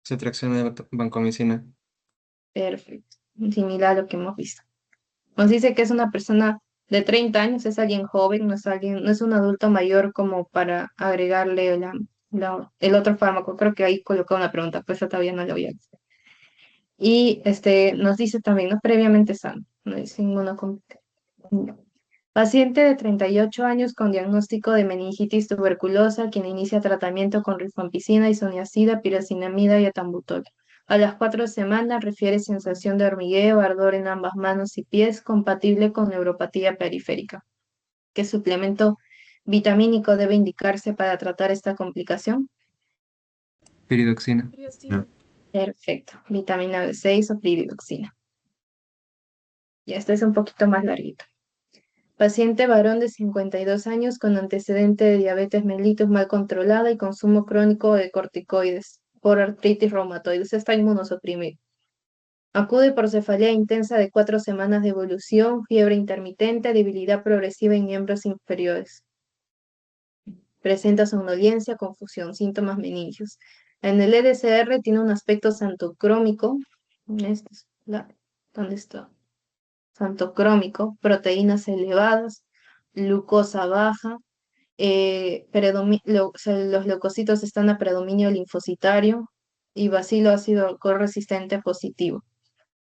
Sustracción de vancomicina. Perfecto. Similar a lo que hemos visto. Nos dice que es una persona de 30 años, es alguien joven, no es alguien, no es un adulto mayor como para agregarle el otro fármaco. Creo que ahí colocó una pregunta, pues esa todavía no lo había visto. Y nos dice también, ¿no? Previamente sano, no dice inmunocompetencia. Paciente de 38 años con diagnóstico de meningitis tuberculosa, quien inicia tratamiento con rifampicina, isoniazida, piracinamida y etambutol. A las 4 semanas refiere sensación de hormigueo, ardor en ambas manos y pies, compatible con neuropatía periférica. ¿Qué suplemento vitamínico debe indicarse para tratar esta complicación? Piridoxina. No. Perfecto, vitamina B6 o piridoxina. Ya este es un poquito más larguito. Paciente varón de 52 años con antecedente de diabetes mellitus mal controlada y consumo crónico de corticoides por artritis reumatoide. Está inmunosuprimido. Acude por cefalea intensa de 4 semanas de evolución, fiebre intermitente, debilidad progresiva en miembros inferiores. Presenta somnolencia, confusión, síntomas meningios. En el EDSR tiene un aspecto santocrómico. ¿Dónde está? Santocrómico, proteínas elevadas, glucosa baja, o sea, los leucocitos están a predominio linfocitario y bacilo ácido resistente positivo.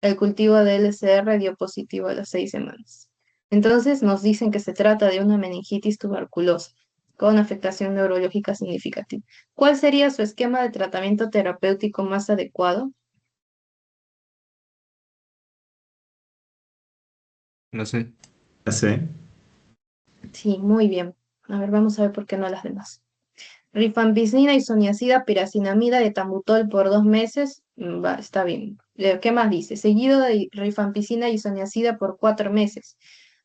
El cultivo de LCR dio positivo a las 6 semanas. Entonces nos dicen que se trata de una meningitis tuberculosa con afectación neurológica significativa. ¿Cuál sería su esquema de tratamiento terapéutico más adecuado? No sé. ¿La sé? Sí, muy bien. A ver, vamos a ver por qué no las demás. Rifampicina, isoniazida, piracinamida, etambutol por 2 meses, está bien. ¿Qué más dice? Seguido de rifampicina y isoniazida por 4 meses.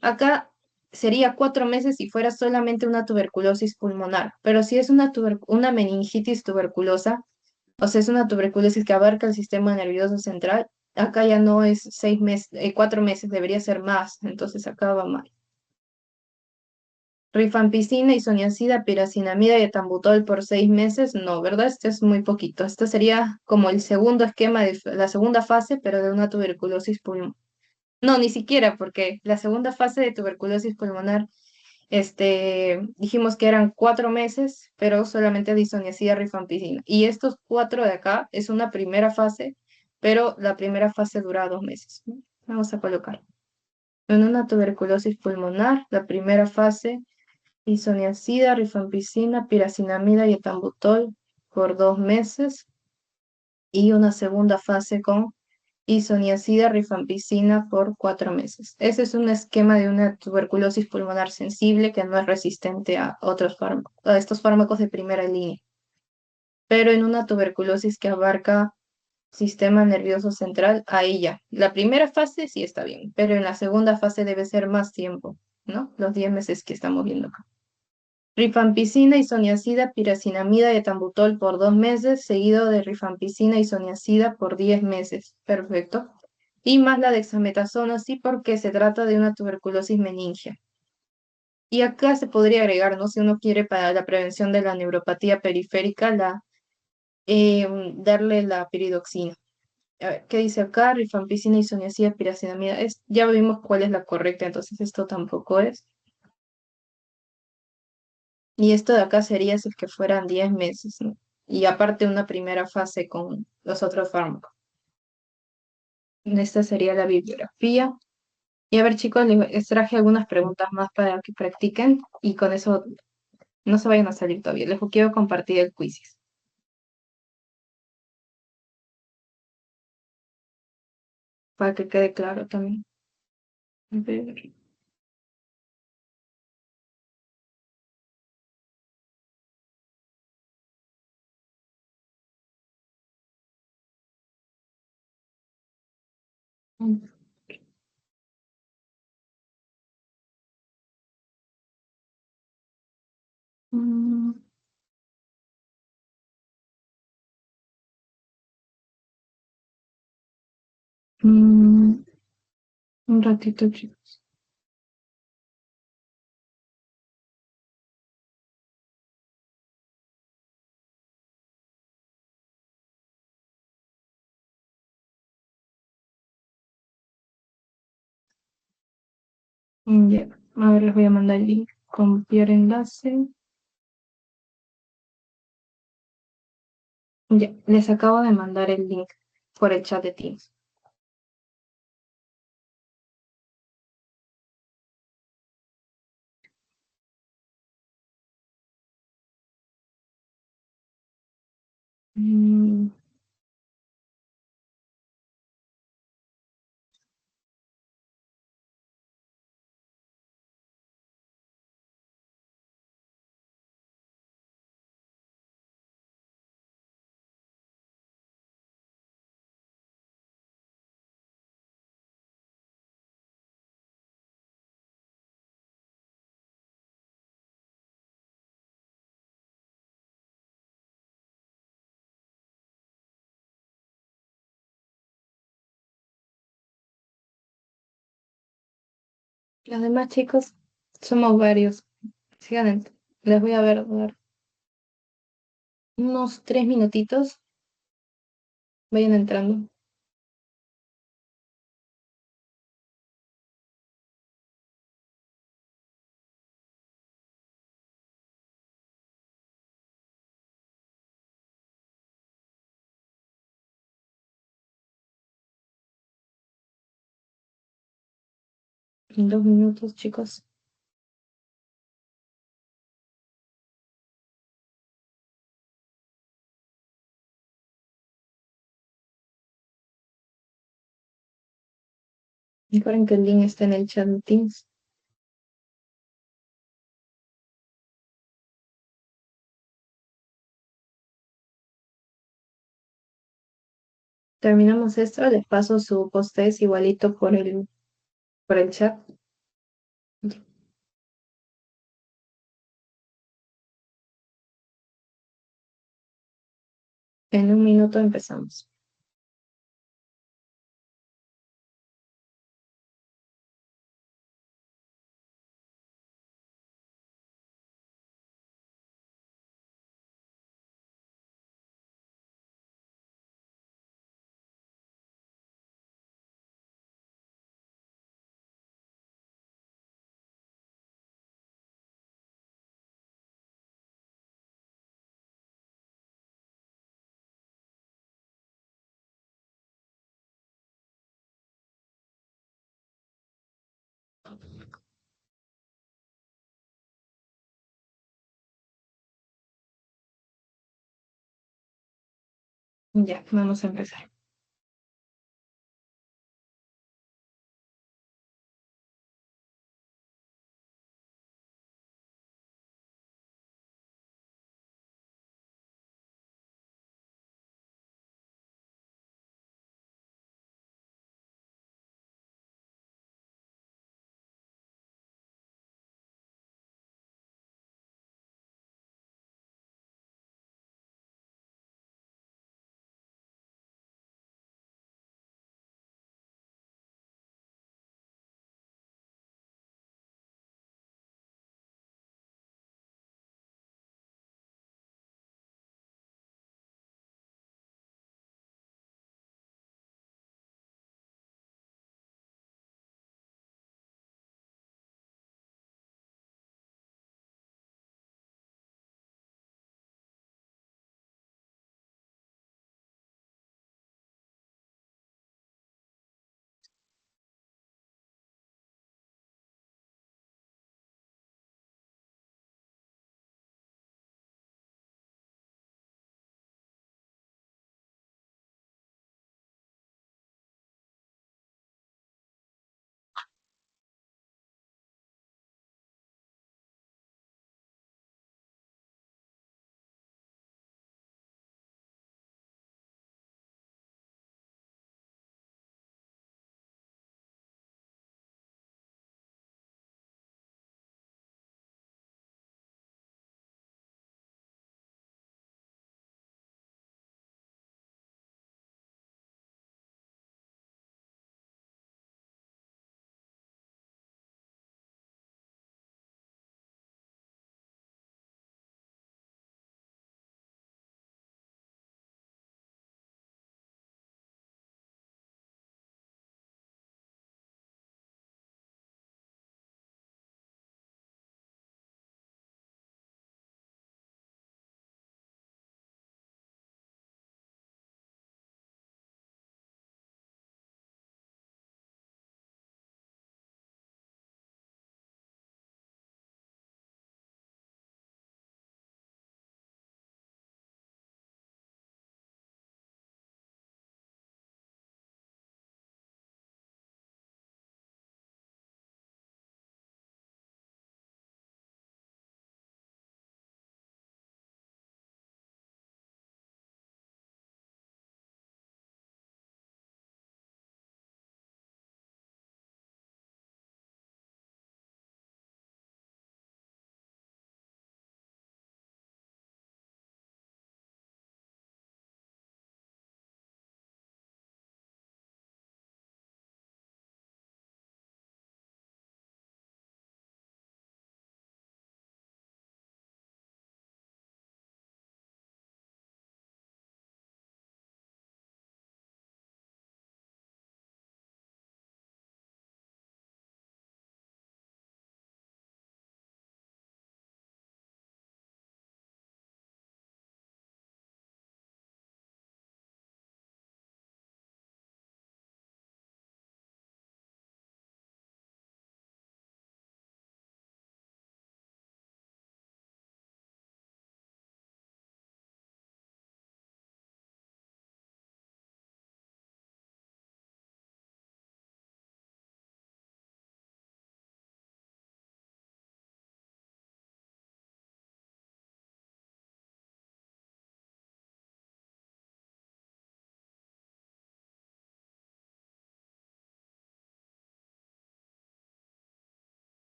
Acá sería 4 meses si fuera solamente una tuberculosis pulmonar, pero si es una meningitis tuberculosa, o sea, es una tuberculosis que abarca el sistema nervioso central, acá ya no es 6 meses, 4 meses, debería ser más, entonces acá va mal. Rifampicina, isoniazida, piracinamida y etambutol por 6 meses, no, ¿verdad? Este es muy poquito. Este sería como el segundo esquema de la segunda fase, pero de una tuberculosis pulmonar. No, ni siquiera, porque la segunda fase de tuberculosis pulmonar, dijimos que eran 4 meses, pero solamente de isoniazida, rifampicina. Y estos 4 de acá es una primera fase, pero la primera fase dura 2 meses. Vamos a colocar. En una tuberculosis pulmonar, la primera fase isoniazida, rifampicina, piracinamida y etambutol por 2 meses y una segunda fase con isoniazida, rifampicina por 4 meses. Ese es un esquema de una tuberculosis pulmonar sensible que no es resistente a otros fármacos, a estos fármacos de primera línea. Pero en una tuberculosis que abarca sistema nervioso central, ahí ya. La primera fase sí está bien, pero en la segunda fase debe ser más tiempo, ¿no? Los 10 meses que estamos viendo acá. Rifampicina, isoniazida, piracinamida y etambutol por 2 meses, seguido de rifampicina, isoniazida por 10 meses. Perfecto. Y más la dexametasona, sí, porque se trata de una tuberculosis meningia. Y acá se podría agregar, ¿no? Si uno quiere para la prevención de la neuropatía periférica, darle la piridoxina. A ver, ¿qué dice acá? Rifampicina, isoniazida, piracinamida. Ya vimos cuál es la correcta, entonces esto tampoco es. Y esto de acá sería si es que fueran 10 meses, ¿no? Y aparte una primera fase con los otros fármacos. Esta sería la bibliografía. Y a ver, chicos, les traje algunas preguntas más para que practiquen y con eso no se vayan a salir todavía. Les quiero compartir el quiz. para que quede claro también. A ver. Mm, mm, un ratito, chicos. Ya, a ver, les voy a mandar el link. Copiar enlace. Ya, les acabo de mandar el link por el chat de Teams. Mm, los demás chicos somos varios. Sigan, les voy a dar unos 3 minutitos. Vayan entrando. En 2 minutos, chicos. Recuerden que el link está en el chat de Teams. Terminamos esto, les paso su post igualito por el chat. En 1 minuto empezamos. Ya, vamos a empezar.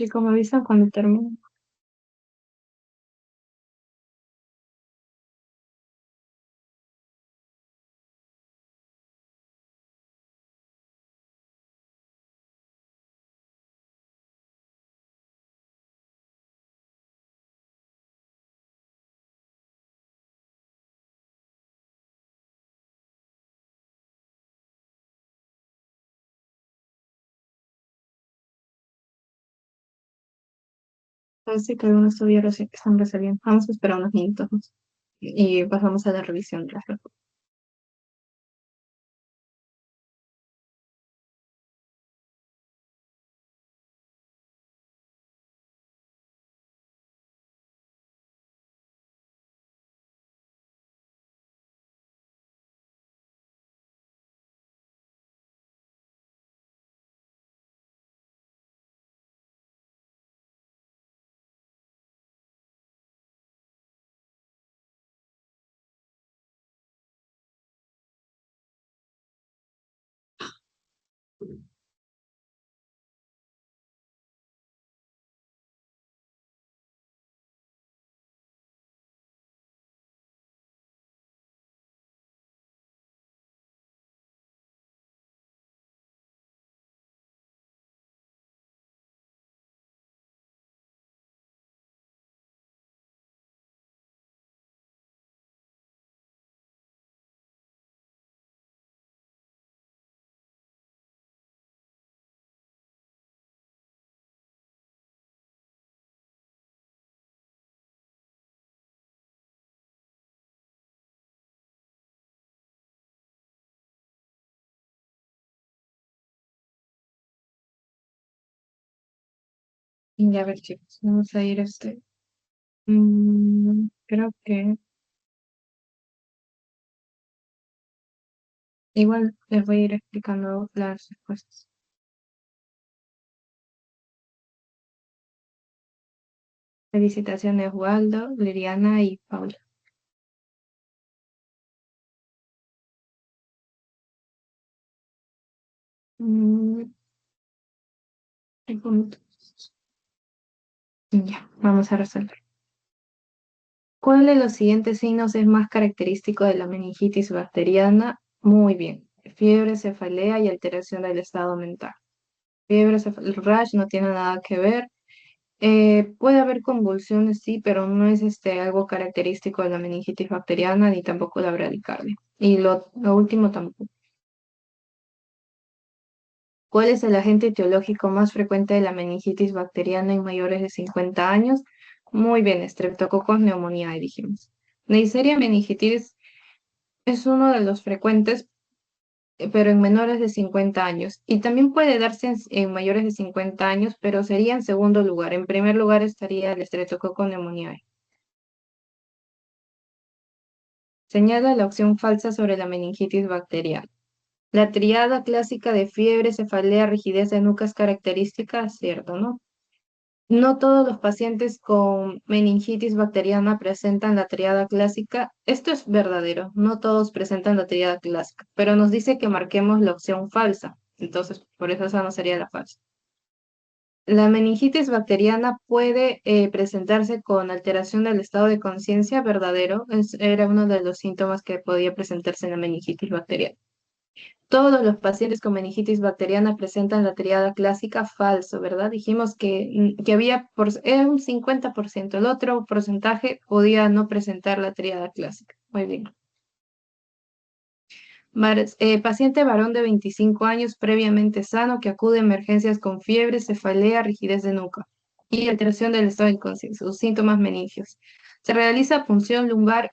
Chicos, me avisan cuando termine. Parece que algunos todavía están resolviendo. Vamos a esperar unos minutos más. Y pasamos a la revisión de las respuestas. Y a ver, chicos, vamos a ir creo que igual les voy a ir explicando las respuestas. Felicitaciones, Waldo, Liliana y Paula. Mm, 5 minutos. Ya, vamos a resolver. ¿Cuál de los siguientes signos es más característico de la meningitis bacteriana? Muy bien. Fiebre, cefalea y alteración del estado mental. Fiebre, cefalea, el rash no tiene nada que ver. Puede haber convulsiones, sí, pero no es algo característico de la meningitis bacteriana ni tampoco la bradicardia. Y lo último tampoco. ¿Cuál es el agente etiológico más frecuente de la meningitis bacteriana en mayores de 50 años? Muy bien, Streptococcus pneumoniae, dijimos. Neisseria meningitis es uno de los frecuentes, pero en menores de 50 años. Y también puede darse en mayores de 50 años, pero sería en segundo lugar. En primer lugar estaría el Streptococcus pneumoniae. Señala la opción falsa sobre la meningitis bacteriana. La triada clásica de fiebre, cefalea, rigidez de nuca es característica, cierto, ¿no? No todos los pacientes con meningitis bacteriana presentan la triada clásica. Esto es verdadero, no todos presentan la triada clásica, pero nos dice que marquemos la opción falsa. Entonces, por eso esa no sería la falsa. La meningitis bacteriana puede presentarse con alteración del estado de conciencia, verdadero. Era uno de los síntomas que podía presentarse en la meningitis bacteriana. Todos los pacientes con meningitis bacteriana presentan la triada clásica, falso, ¿verdad? Dijimos que había era un 50%, el otro porcentaje podía no presentar la triada clásica. Muy bien. Paciente varón de 25 años previamente sano que acude a emergencias con fiebre, cefalea, rigidez de nuca y alteración del estado de conciencia, sus síntomas meningios. Se realiza punción lumbar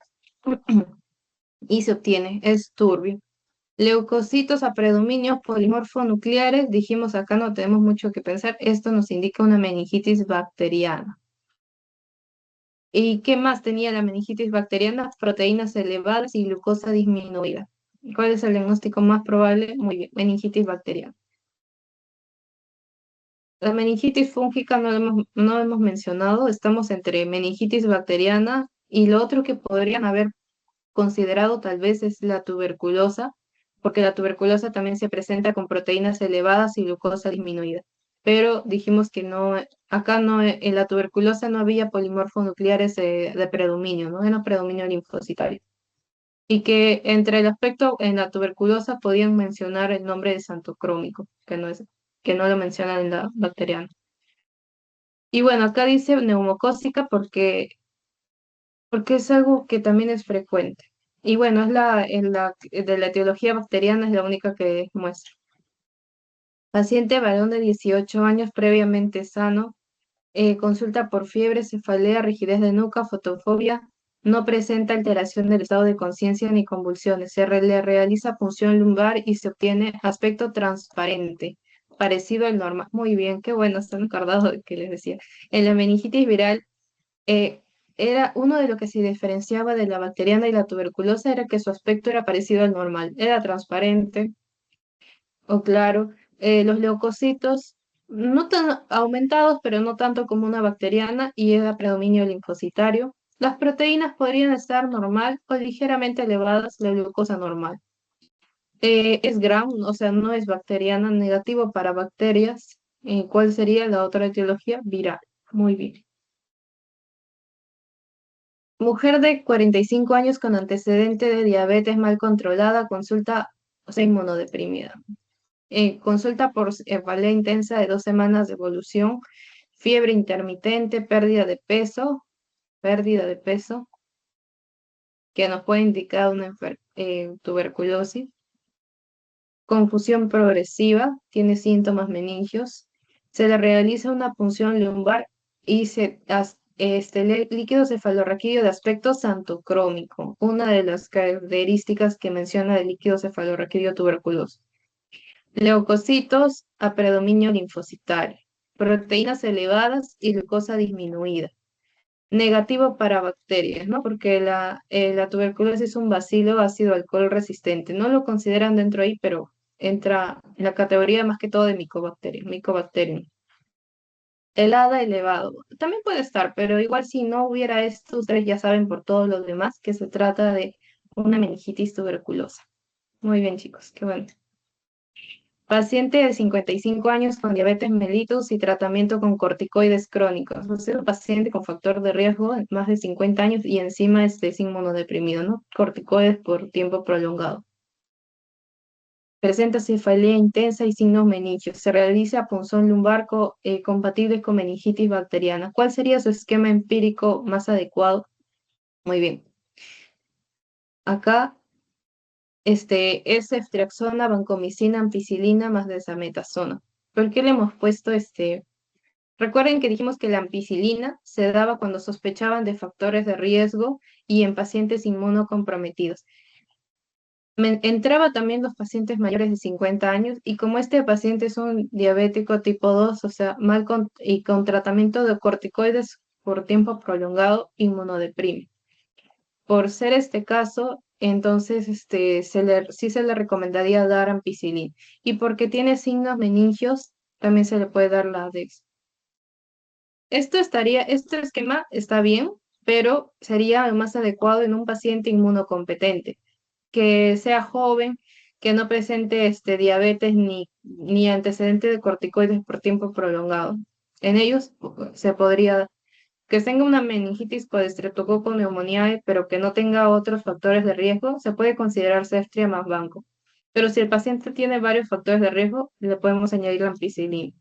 y se obtiene, es turbio. Leucocitos a predominio polimorfonucleares, dijimos acá no tenemos mucho que pensar, esto nos indica una meningitis bacteriana. ¿Y qué más tenía la meningitis bacteriana? Proteínas elevadas y glucosa disminuida. ¿Cuál es el diagnóstico más probable? Muy bien, meningitis bacteriana. La meningitis fúngica no hemos mencionado, estamos entre meningitis bacteriana y lo otro que podrían haber considerado tal vez es la tuberculosa, porque la tuberculosa también se presenta con proteínas elevadas y glucosa disminuida. pero dijimos que no, acá no, en la tuberculosa no había polimorfonucleares de predominio, ¿no? Era predominio linfocitario. Y que entre el aspecto en la tuberculosa podían mencionar el nombre de santocrómico, que no lo mencionan en la bacteriana. Y bueno, acá dice neumocócica porque es algo que también es frecuente. Y bueno, de la etiología bacteriana es la única que muestra. Paciente varón de 18 años previamente sano, consulta por fiebre, cefalea, rigidez de nuca, fotofobia, no presenta alteración del estado de conciencia ni convulsiones. Le realiza punción lumbar y se obtiene aspecto transparente, parecido al normal. Muy bien, qué bueno, están acordados de que les decía. En la meningitis viral, eh, era uno de lo que se diferenciaba de la bacteriana y la tuberculosa era que su aspecto era parecido al normal, era transparente o claro. Los leucocitos no tan aumentados, pero no tanto como una bacteriana y era predominio linfocitario. Las proteínas podrían estar normal o ligeramente elevadas, la glucosa normal. Es Gram, o sea, no es bacteriana, negativo para bacterias. ¿Cuál sería la otra etiología? Viral. Muy bien. Mujer de 45 años con antecedente de diabetes mal controlada, consulta, o sea, inmunodeprimida. Consulta por cefalea intensa de 2 semanas de evolución, fiebre intermitente, pérdida de peso, que nos puede indicar una tuberculosis, confusión progresiva, tiene síntomas meningios, se le realiza una punción lumbar y líquido cefalorraquídeo de aspecto santocrómico, una de las características que menciona el líquido cefalorraquídeo tuberculoso. Leucocitos a predominio linfocitario, proteínas elevadas y glucosa disminuida. Negativo para bacterias, ¿no? Porque la tuberculosis es un bacilo ácido alcohol resistente. No lo consideran dentro ahí, pero entra en la categoría más que todo de Mycobacterium. Helada elevado. También puede estar, pero igual si no hubiera esto, ustedes ya saben por todos los demás que se trata de una meningitis tuberculosa. Muy bien, chicos, qué bueno. Paciente de 55 años con diabetes mellitus y tratamiento con corticoides crónicos. O sea, un paciente con factor de riesgo, más de 50 años y encima es inmunodeprimido, ¿no? Corticoides por tiempo prolongado. Presenta cefalea intensa y signos meningios. Se realiza punzón lumbar compatible con meningitis bacteriana. ¿Cuál sería su esquema empírico más adecuado? Muy bien. Acá es ceftriaxona, vancomicina, ampicilina más desametasona. ¿Por qué le hemos puesto Recuerden que dijimos que la ampicilina se daba cuando sospechaban de factores de riesgo y en pacientes inmunocomprometidos. Entraba también los pacientes mayores de 50 años y como este paciente es un diabético tipo 2, o sea, y con tratamiento de corticoides por tiempo prolongado, inmunodeprime. Por ser este caso, entonces sí se le recomendaría dar ampicilina. Y porque tiene signos meningios, también se le puede dar la Dex. Este esquema está bien, pero sería más adecuado en un paciente inmunocompetente, que sea joven, que no presente diabetes ni antecedente de corticoides por tiempo prolongado. En ellos se podría, que tenga una meningitis con Streptococcus pneumoniae, pero que no tenga otros factores de riesgo, se puede considerar ceftriaxona más banco. Pero si el paciente tiene varios factores de riesgo, le podemos añadir la ampicilina.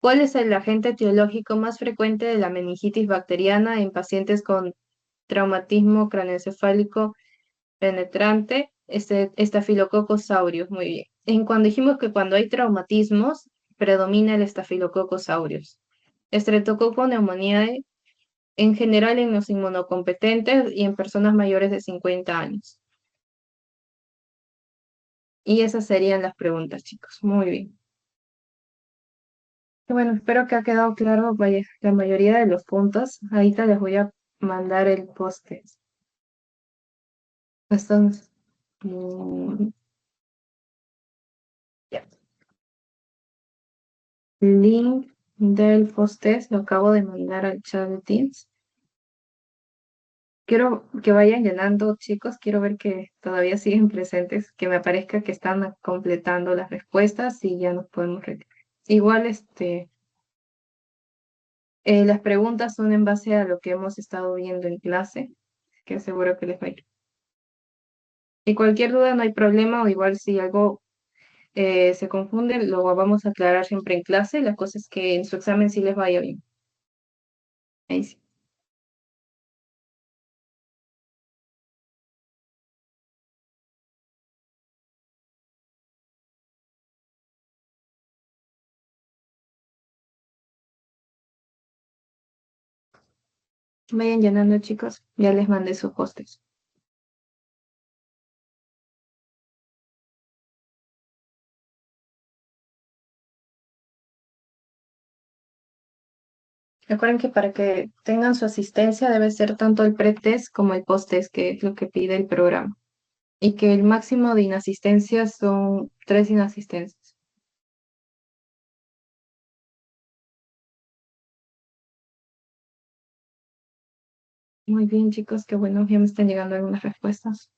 ¿Cuál es el agente etiológico más frecuente de la meningitis bacteriana en pacientes con traumatismo craneoencefálico penetrante? Estafilococcus aureus, muy bien. Cuando dijimos que cuando hay traumatismos, predomina el Staphylococcus aureus. Streptococcus pneumoniae, en general en los inmunocompetentes y en personas mayores de 50 años. Y esas serían las preguntas, chicos. Muy bien. Bueno, espero que ha quedado claro la mayoría de los puntos. Ahorita les voy a mandar el post-it. Entonces, ya. Link del post-it lo acabo de mandar al chat de Teams. Quiero que vayan llenando, chicos. Quiero ver que todavía siguen presentes, que me aparezca que están completando las respuestas y ya nos podemos retirar. Igual, las preguntas son en base a lo que hemos estado viendo en clase, que seguro que les va a ir. Y cualquier duda no hay problema, o igual si algo se confunde, lo vamos a aclarar siempre en clase. La cosa es que en su examen sí les vaya bien. Ahí sí. Vayan llenando, chicos. Ya les mandé sus postes. Recuerden que para que tengan su asistencia debe ser tanto el pretest como el post-test, que es lo que pide el programa. Y que el máximo de inasistencias son 3 inasistencias. Muy bien, chicos, qué bueno, ya me están llegando algunas respuestas.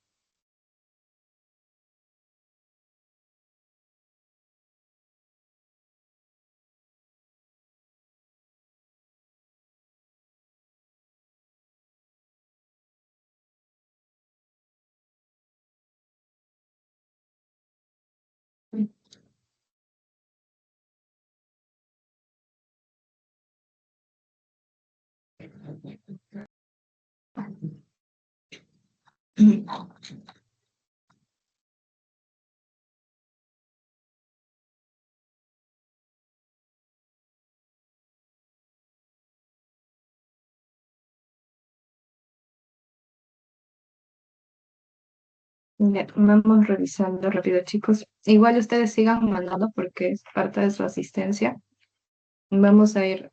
Ya, vamos revisando rápido, chicos. Igual ustedes sigan mandando porque es parte de su asistencia. Vamos a ir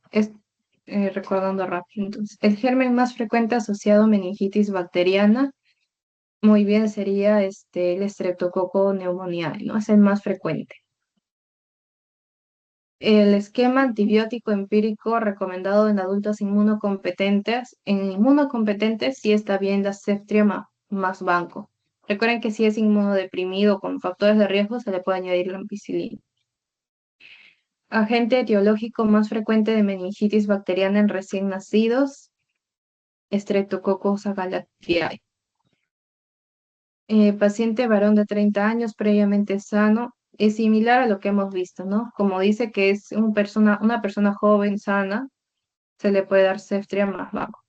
recordando rápido. Entonces, el germen más frecuente asociado a meningitis bacteriana, muy bien, sería el Streptococcus pneumoniae, ¿no? Es el más frecuente. El esquema antibiótico empírico recomendado en adultos inmunocompetentes, en inmunocompetentes sí está bien la ceftriaxona más banco. Recuerden que si es inmunodeprimido con factores de riesgo se le puede añadir la ampicilina. Agente etiológico más frecuente de meningitis bacteriana en recién nacidos, Streptococcus agalactiae. Paciente varón de 30 años previamente sano, es similar a lo que hemos visto, ¿no? Como dice que es una persona joven, sana, se le puede dar ceftriaxona más bajo.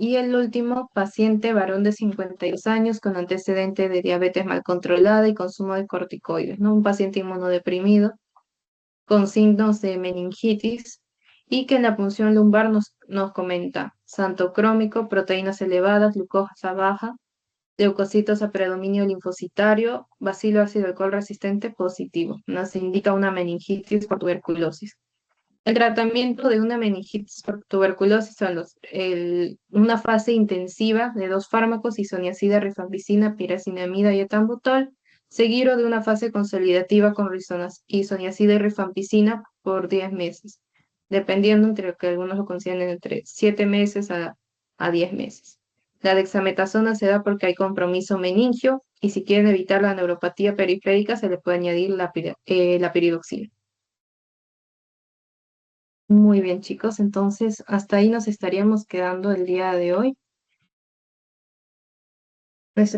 Y el último, paciente varón de 52 años con antecedente de diabetes mal controlada y consumo de corticoides, ¿no? Un paciente inmunodeprimido con signos de meningitis y que en la punción lumbar nos comenta santo crómico, proteínas elevadas, glucosa baja, leucocitos a predominio linfocitario, bacilo ácido alcohol resistente positivo. Nos indica una meningitis por tuberculosis. El tratamiento de una meningitis por tuberculosis son una fase intensiva de 2 fármacos, isoniazida, rifampicina, piracinamida y etambutol, seguido de una fase consolidativa con isoniazida y rifampicina por 10 meses, dependiendo entre lo que algunos lo consideren entre 7 meses a 10 meses. La dexametasona se da porque hay compromiso meningio y si quieren evitar la neuropatía periférica se le puede añadir la piridoxina. Muy bien, chicos, entonces hasta ahí nos estaríamos quedando el día de hoy. Nuestra